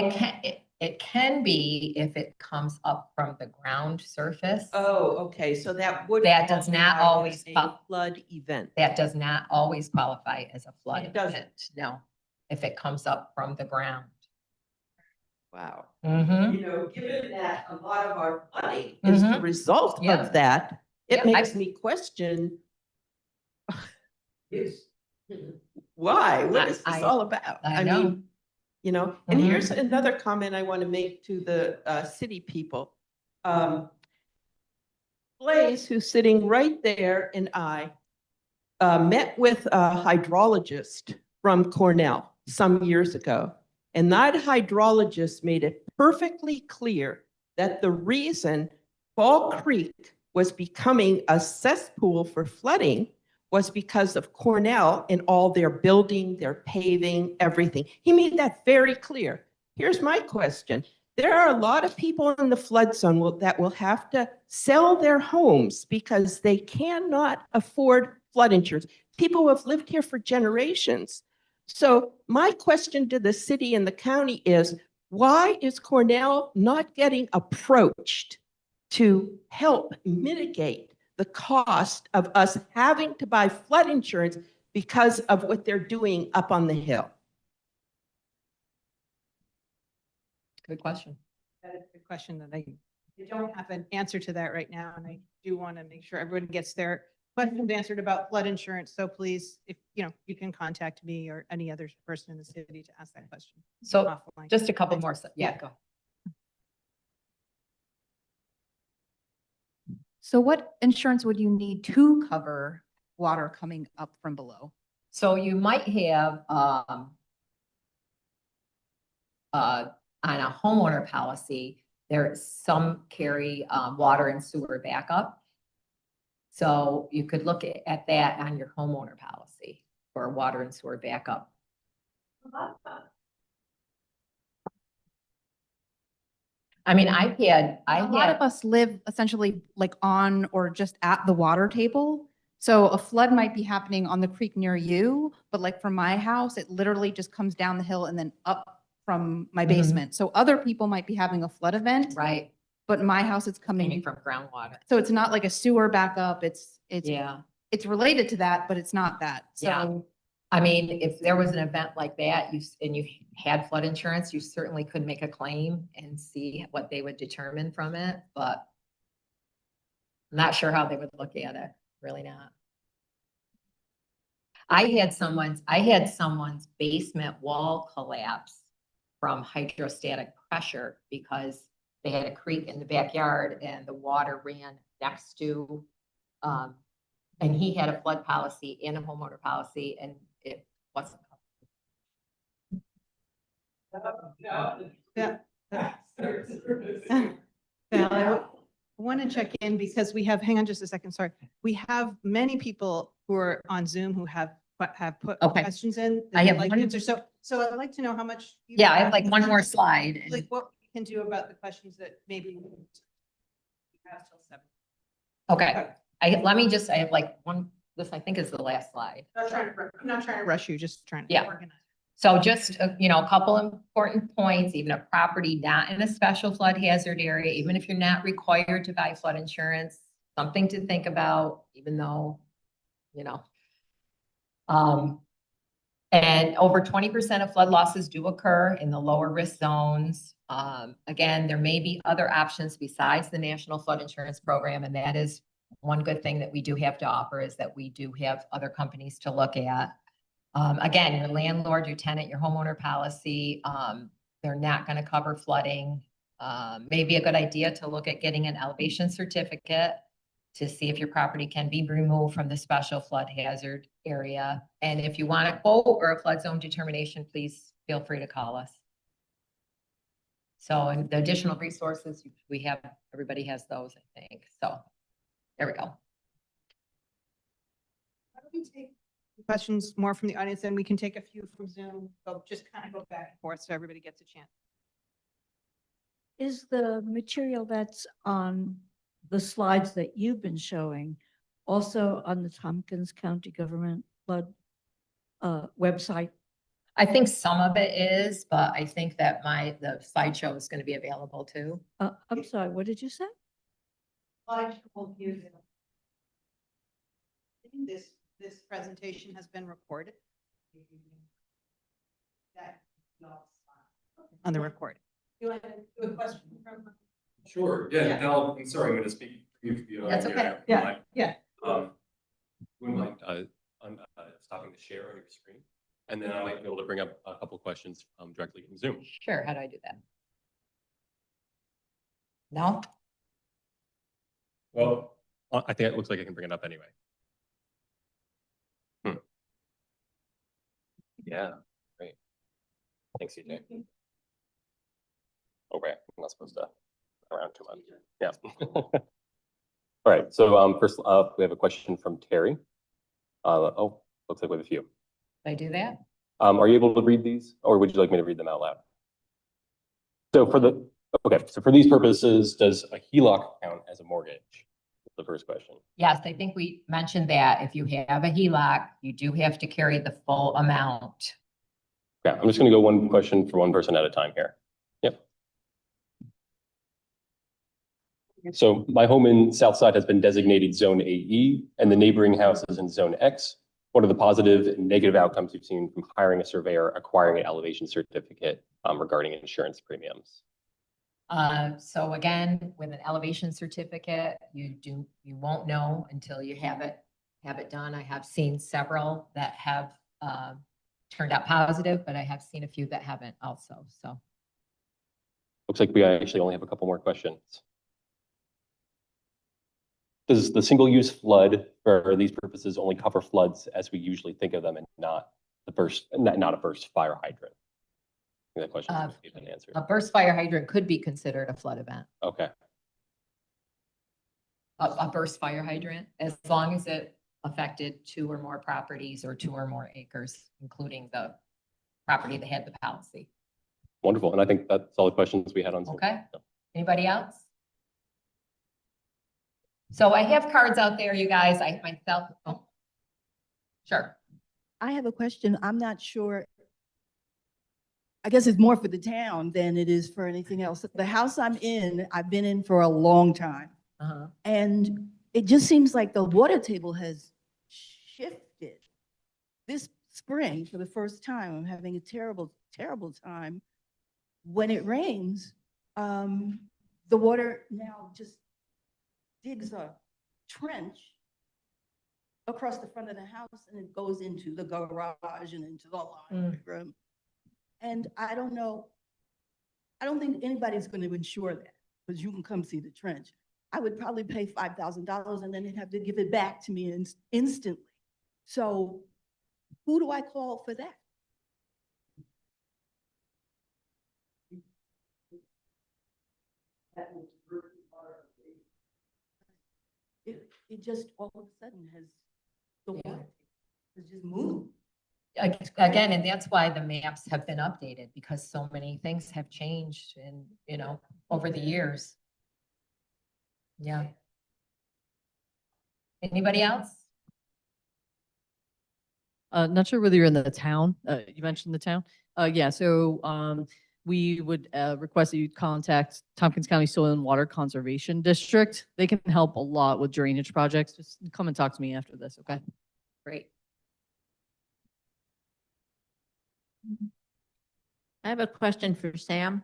S3: it can be if it comes up from the ground surface.
S10: Oh, okay, so that would.
S3: That does not
S10: qualify
S3: always
S10: as a
S3: qual-
S10: flood event.
S3: That does not always qualify as a flood
S10: It doesn't.
S3: event. No, if it comes up from the ground.
S10: Wow.
S3: Mhm.
S10: Given that a lot of our flooding is the result
S3: Yeah.
S10: of that, it
S3: Yeah,
S10: makes me question. Why? What is this all about?
S3: I know.
S10: mean, and here's another comment I want to make to the city people. Blaze, who's sitting right there, and I met with a hydrologist from Cornell some years ago. And that hydrologist made it perfectly clear that the reason Fall Creek was becoming a cesspool for flooding was because of Cornell and all their building, their paving, everything. He made that very clear. Here's my question. There are a lot of people in the flood zone that will have to sell their homes because they cannot afford flood insurance. People who have lived here for generations. So my question to the city and the county is, why is Cornell not getting approached to help mitigate the cost of us having to buy flood insurance because of what they're doing up on the hill?
S3: Good question.
S1: That is a good question that I don't have an answer to that right now, and I do want to make sure everyone gets their questions answered about flood insurance. So please, if, you can contact me or any other person in the city to ask that question.
S3: So
S1: offline.
S3: just a couple more. Yeah, go.
S16: So what insurance would you need to cover water coming up from below?
S3: So you might have, on a homeowner policy, some carry, water and sewer backup. So you could look at that on your homeowner policy for water and sewer backup. I mean,
S16: A lot of us live essentially like on or just at the water table. So a flood might be happening on the creek near you, but like from my house, it literally just comes down the hill and then up from my basement. So other people might be having a flood event,
S3: right,
S16: but my house is
S3: coming
S16: coming.
S3: from groundwater.
S16: So it's not like a sewer backup. It's
S3: Yeah.
S16: it's related to that, but it's not that.
S3: Yeah.
S16: So
S3: I mean, if there was an event like that, and you had flood insurance, you certainly could make a claim and see what they would determine from it, but I'm not sure how they would look at it, really not. I had someone's basement wall collapse from hydrostatic pressure because they had a creek in the backyard and the water ran next to, and he had a flood policy and a homeowner policy, and it wasn't.
S1: Yeah. I want to check in because we have, hang on just a second, sorry. We have many people who are on Zoom who have put
S3: Okay.
S1: questions in. that
S3: I
S1: they'd
S3: have
S1: like
S3: one-
S1: to answer. So I'd like to know how much.
S3: Yeah, I have like one more slide. and-
S1: Like what we can do about the questions that maybe we have till 7.
S3: Okay, I have like one, this I think is the last slide.
S1: I'm not trying to rush you, just trying to
S3: Yeah.
S1: organize.
S3: So just, a couple important points, even a property not in a special flood hazard area, even if you're not required to buy flood insurance, something to think about, even though, and over 20% of flood losses do occur in the lower risk zones. Again, there may be other options besides the National Flood Insurance Program, and that is one good thing that we do have to offer is that we do have other companies to look at. Again, your landlord, your tenant, your homeowner policy, they're not going to cover flooding. Maybe a good idea to look at getting an elevation certificate to see if your property can be removed from the special flood hazard area. And if you want a quote or a flood zone determination, please feel free to call us. So, and the additional resources we have, everybody has those, I think. So there we go.
S1: Why don't we take questions more from the audience, and we can take a few from Zoom. So just kind of go back and forth so everybody gets a chance.
S13: Is the material that's on the slides that you've been showing also on the Tompkins County Government Flood website?
S3: I think some of it is, but I think that the slideshow is going to be available too.
S13: I'm sorry, what did you say?
S1: This presentation has been recorded. On the recording. You want to do a question from?
S2: Sure, yeah, Val, I'm sorry, I'm gonna speak for you. if you don't
S1: That's
S2: mind.
S1: okay. Yeah, yeah.
S2: Wouldn't mind, stopping the share on your screen, and then I might be able to bring up a couple questions, directly from Zoom.
S3: Sure, how do I do that? No?
S2: Well, I think it looks like I can bring it up anyway. Yeah, great. Thanks, CJ. Oh, right, I'm not supposed to around too much. Yeah. All right, so first up, we have a question from Terry. Oh, looks like we have a few.
S3: Did I do that?
S2: Are you able to read these, or would you like me to read them out loud? So for the, Okay, so for these purposes, does a HELOC count as a mortgage? The first question.
S3: Yes, I think we mentioned that if you have a HELOC, you do have to carry the full amount.
S2: Okay, I'm just gonna go one question for one person at a time here. Yep. So my home in Southside has been designated Zone AE and the neighboring house is in Zone X. What are the positive and negative outcomes you've seen from hiring a surveyor, acquiring an elevation certificate regarding insurance premiums?
S3: So again, with an elevation certificate, you won't know until you have it done. I have seen several that have turned out positive, but I have seen a few that haven't also, so.
S2: Looks like we actually only have a couple more questions. Does the single-use flood for these purposes only cover floods as we usually think of them and not not a burst fire hydrant? I think that question has been answered.
S3: A burst fire hydrant could be considered a flood event.
S2: Okay.
S3: A burst fire hydrant, as long as it affected 2 or more properties or 2 or more acres, including the property that had the policy.
S2: Wonderful. And I think that's all the questions we had on Zoom.
S3: Okay. Anybody else? So I have cards out there, you guys. Sure.
S17: I have a question. I'm not sure. I guess it's more for the town than it is for anything else. The house I'm in, I've been in for a long time. And it just seems like the water table has shifted. This spring, for the first time, I'm having a terrible, terrible time. When it rains, the water now just digs a trench across the front of the house and it goes into the garage and into the laundry room. And I don't know, I don't think anybody's going to insure that because you can come see the trench. I would probably pay $5,000 and then they'd have to give it back to me instantly. So who do I call for that? It just all of a sudden has, the water has just moved.
S3: Again, and that's why the maps have been updated because so many things have changed and, over the years. Yeah. Anybody else?
S18: Not sure whether you're in the town. You mentioned the town. Yeah, so we would request that you contact Tompkins County Soil and Water Conservation District. They can help a lot with drainage projects. Just come and talk to me after this, okay?
S3: Great.
S7: I have a question for Sam.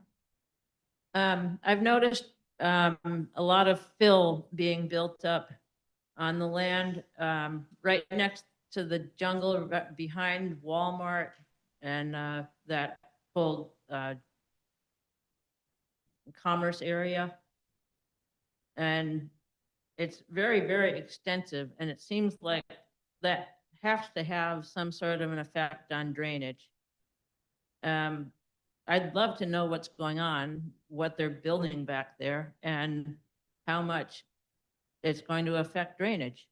S7: I've noticed a lot of fill being built up on the land right next to the jungle behind Walmart and that whole commerce area. And it's very, very extensive. And it seems like that has to have some sort of an effect on drainage. I'd love to know what's going on, what they're building back there, and how much it's going to affect drainage.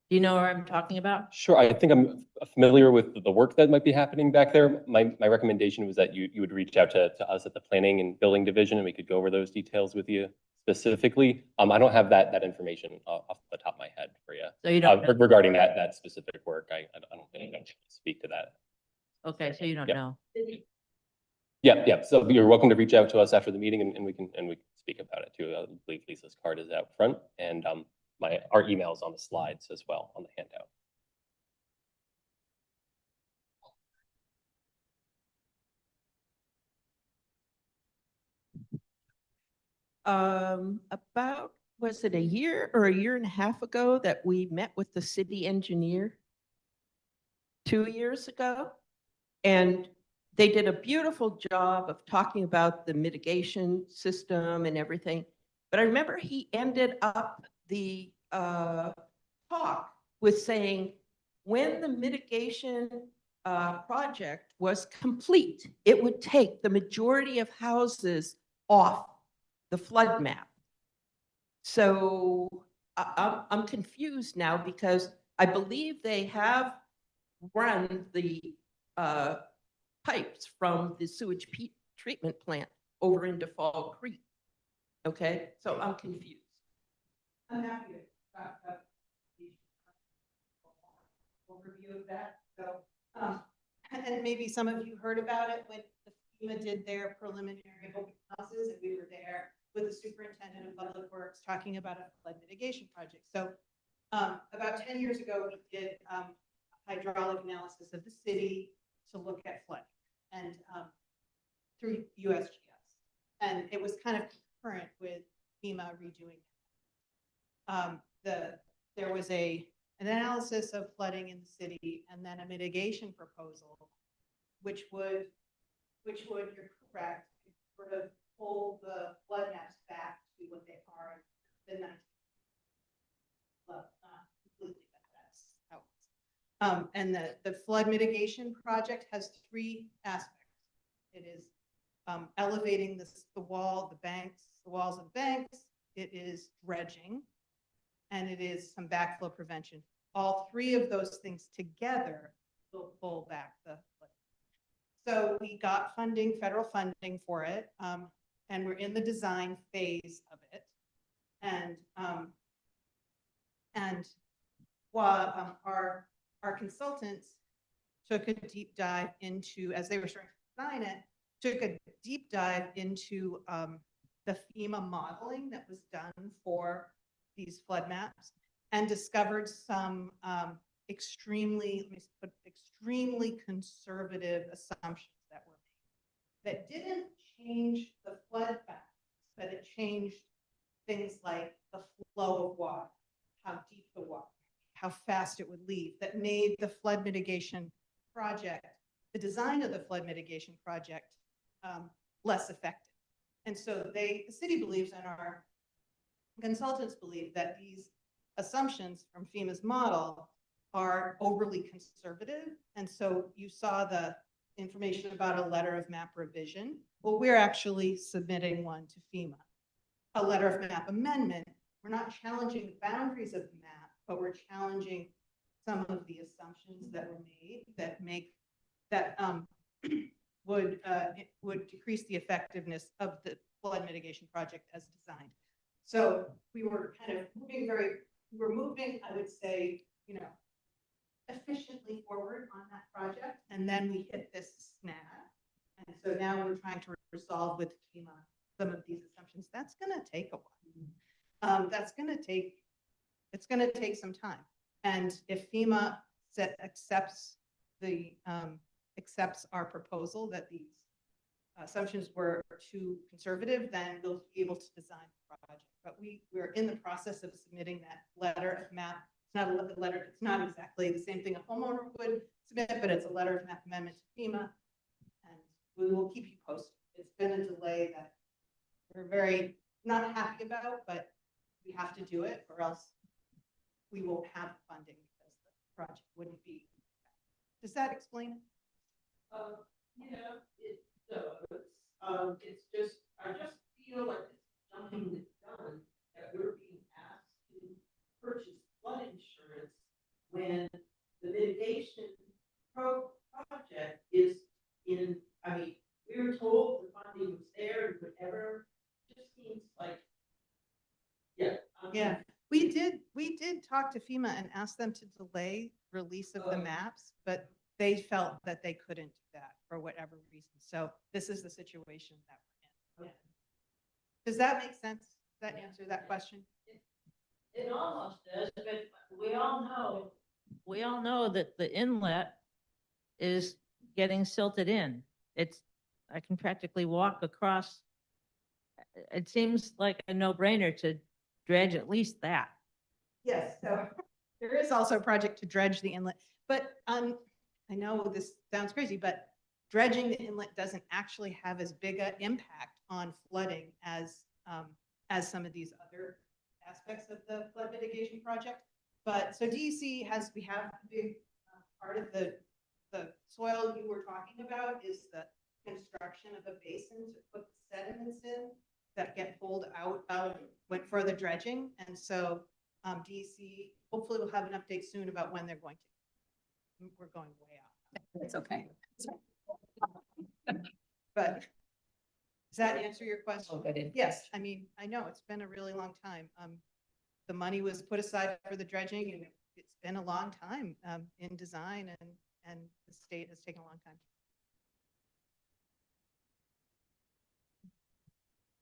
S7: Do you know what I'm talking about?
S2: Sure. I think I'm familiar with the work that might be happening back there. My recommendation was that you would reach out to us at the Planning and Building Division and we could go over those details with you specifically. I don't have that information off the top of my head for you.
S7: So you don't know.
S2: Regarding that specific work, I don't think I can speak to that.
S7: Okay, so you don't
S2: Yeah.
S7: know.
S2: Yeah. So you're welcome to reach out to us after the meeting and we can speak about it too. I believe Lisa's card is out front and our email is on the slides as well on the handout.
S10: About, was it a year or a year and a half ago that we met with the city engineer? 2 years ago. And they did a beautiful job of talking about the mitigation system and everything. But I remember he ended up the talk with saying, when the mitigation project was complete, it would take the majority of houses off the flood map. So I'm confused now because I believe they have run the pipes from the sewage treatment plant over into Fall Creek. Okay, so I'm confused.
S1: I'm happy to talk about the overview of that. So, and maybe some of you heard about it when the FEMA did their preliminary open houses, and we were there with the superintendent of public works talking about a flood mitigation project. So, about 10 years ago, we did hydraulic analysis of the city to look at flooding and through USGS, and it was kind of concurrent with FEMA redoing. There was an analysis of flooding in the city and then a mitigation proposal, which would, you're correct, sort of pull the flood maps back to what they are in the 19th. Well, not completely, but that's how it was. And the flood mitigation project has 3 aspects. It is elevating the wall, the walls and banks. It is dredging, and it is some backflow prevention. All 3 of those things together will pull back the flood. So we got funding, federal funding for it, and we're in the design phase of it. And while our consultants took a deep dive into, as they were starting to design it, took a deep dive into the FEMA modeling that was done for these flood maps and discovered some extremely conservative assumptions that were made that didn't change the flood facts, but it changed things like the flow of water, how deep the water, how fast it would leave, that made the flood mitigation project, the design of the flood mitigation project, less effective. And so the city believes, and our consultants believe, that these assumptions from FEMA's model are overly conservative. And so you saw the information about a letter of map revision. Well, we're actually submitting one to FEMA, a letter of map amendment. We're not challenging the boundaries of the map, but we're challenging some of the assumptions that were made that would decrease the effectiveness of the flood mitigation project as designed. So we were kind of moving, I would say, efficiently forward on that project. And then we hit this snag. And so now we're trying to resolve with FEMA some of these assumptions. That's going to take a while. It's going to take some time. And if FEMA accepts our proposal that these assumptions were too conservative, then we'll be able to design the project. But we're in the process of submitting that letter of map. It's not a letter, it's not exactly the same thing a homeowner would submit, but it's a letter of map amendment to FEMA. And we will keep you posted. It's been a delay that we're very not happy about, but we have to do it, or else we won't have funding because the project wouldn't be. Does that explain it?
S10: Yeah, it does. It's just, I just feel like it's jumping the gun that we're being asked to purchase flood insurance when the mitigation project is in, we were told the funding was there and whatever. It just seems like,
S1: Yeah, we did talk to FEMA and ask them to delay release of the maps, but they felt that they couldn't do that for whatever reason. So this is the situation that we're in. Okay. Does that make sense? Does that answer that question?
S7: It almost does, but we all know that the inlet is getting silted in. I can practically walk across. It seems like a no-brainer to dredge at least that.
S1: Yes, so there is also a project to dredge the inlet, but I know this sounds crazy, but dredging the inlet doesn't actually have as big an impact on flooding as some of these other aspects of the flood mitigation project. But so DEC we have a big part of the soil you were talking about is the construction of a basin to put the sediments in that get pulled out went for the dredging. And so DEC hopefully will have an update soon about when they're going to. We're going way out.
S3: It's okay.
S1: But Does that answer your question?
S3: good.
S1: Yes, I mean, I know, it's been a really long time. The money was put aside for the dredging and it's been a long time, in design and the state has taken a long time.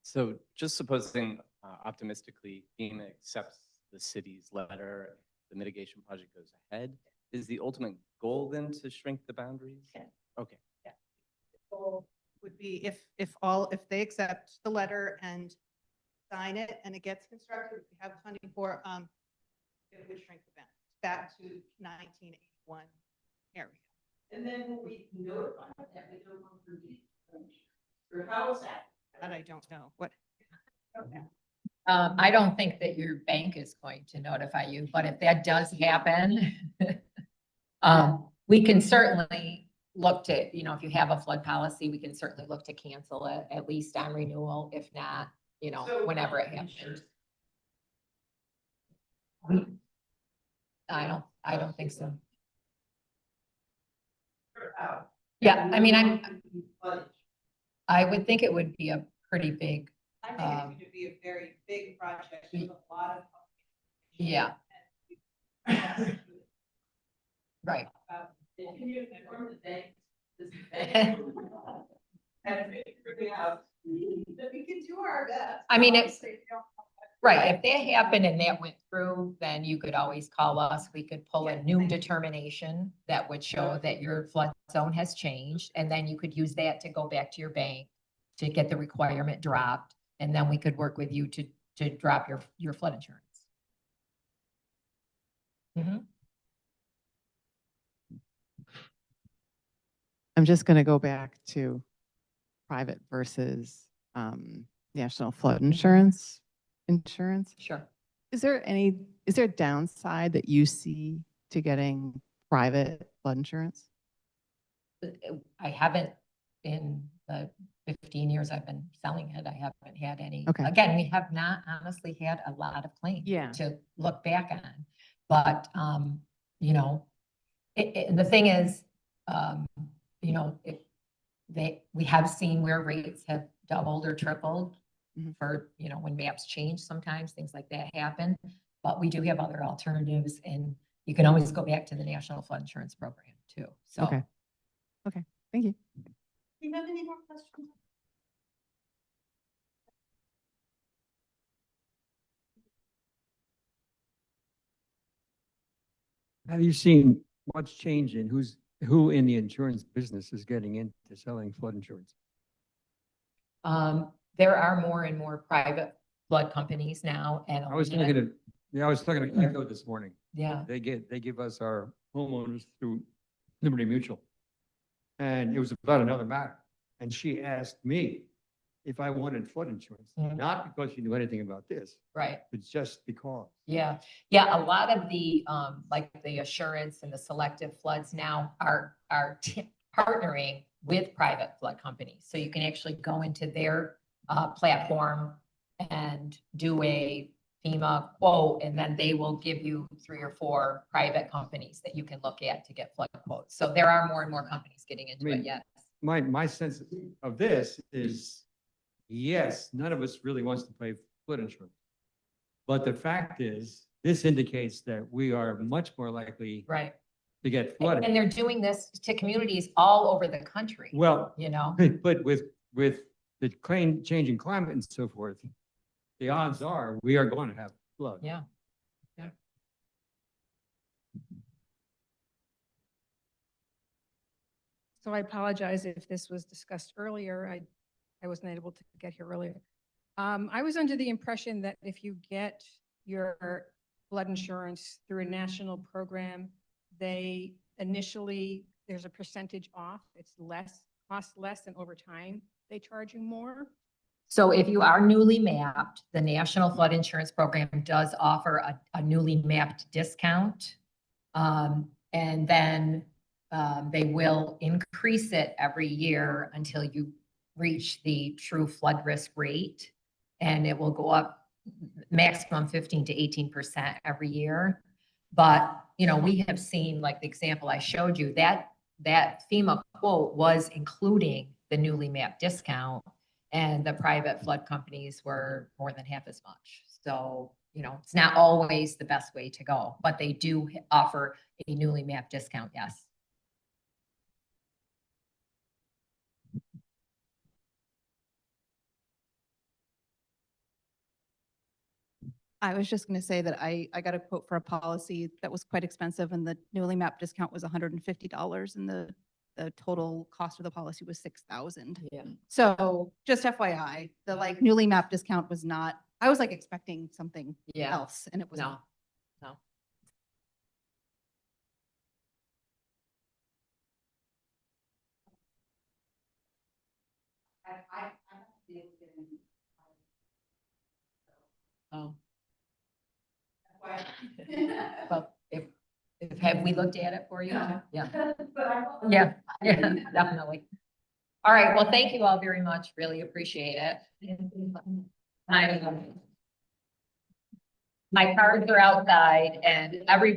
S19: So just supposing optimistically FEMA accepts the city's letter, the mitigation project goes ahead, is the ultimate goal then to shrink the boundaries?
S1: Yeah.
S19: Okay.
S1: Goal would be if they accept the letter and sign it and it gets constructed, we have funding for, it would shrink the boundaries back to 1981 area.
S10: And then we can notify that we don't want to be, or how is that?
S1: That I don't know. What?
S3: I don't think that your bank is going to notify you, but if that does happen, we can certainly look to, you know, if you have a flood policy, we can certainly look to cancel it at least on renewal, if not, you know,
S10: So
S3: whenever it happens. I don't think so. Yeah, I mean, I would think it would be a pretty big,
S1: I think it would be a very big project with a lot of.
S3: yeah, right.
S10: Can you inform the bank? And figure out. We can do our best.
S3: I mean, right, if that happened and that went through, then you could always call us. We could pull a new determination that would show that your flood zone has changed. And then you could use that to go back to your bank to get the requirement dropped. And then we could work with you to drop your flood insurance. Mhm.
S12: I'm just going to go back to private versus national flood insurance.
S3: Sure.
S12: Is there a downside that you see to getting private flood insurance?
S3: I haven't, in the 15 years I've been selling it, I haven't had any.
S12: Okay.
S3: Again, we have not honestly had a lot of claims to look back on. But, you know, the thing is, you know, we have seen where rates have doubled or tripled for, you know, when maps change, sometimes things like that happen. But we do have other alternatives, and you can always go back to the National Flood Insurance Program too. So.
S12: Okay. Thank you.
S1: Do you have any more questions?
S20: Have you seen what's changed in who in the insurance business is getting into selling flood insurance?
S3: There are more and more private flood companies now, and
S20: I was talking to Echo this morning.
S3: Yeah.
S20: They give us our homeowners through Liberty Mutual. And it was about another matter. And she asked me if I wanted flood insurance, not because she knew anything about this.
S3: Right.
S20: But just because.
S3: Yeah. Yeah. A lot of the, like the assurance and the selective floods now are partnering with private flood companies. So you can actually go into their platform and do a FEMA quote, and then they will give you 3 or 4 private companies that you can look at to get flood quotes. So there are more and more companies getting into it. Yes.
S20: My sense of this is, yes, none of us really wants to pay flood insurance. But the fact is, this indicates that we are much more likely to get flooded.
S3: And they're doing this to communities all over the country.
S20: Well,
S3: you know,
S20: but with the changing climate and so forth, the odds are we are going to have flood.
S3: Yeah.
S21: So I apologize if this was discussed earlier. I wasn't able to get here earlier. I was under the impression that if you get your flood insurance through a national program, there's a percentage off. It's costs less, and over time they charge you more.
S3: So if you are newly mapped, the National Flood Insurance Program does offer a newly mapped discount. And then they will increase it every year until you reach the true flood risk rate. And it will go up maximum 15 to 18% every year. But, you know, we have seen, like the example I showed you, that FEMA quote was including the newly mapped discount. And the private flood companies were more than half as much. So, you know, it's not always the best way to go, but they do offer a newly mapped discount, yes.
S16: I was just going to say that I got a quote for a policy that was quite expensive and the newly mapped discount was $150 and the total cost of the policy was $6,000.
S3: Yeah.
S16: So just FYI, the like newly mapped discount was not, I was like expecting something
S3: Yeah.
S16: else and it was
S3: No,
S16: not.
S3: no. Oh. Well, if have we looked at it for you? Yeah. Yeah, yeah, definitely. All right, well, thank you all very much. Really appreciate it. My cards are outside and everybody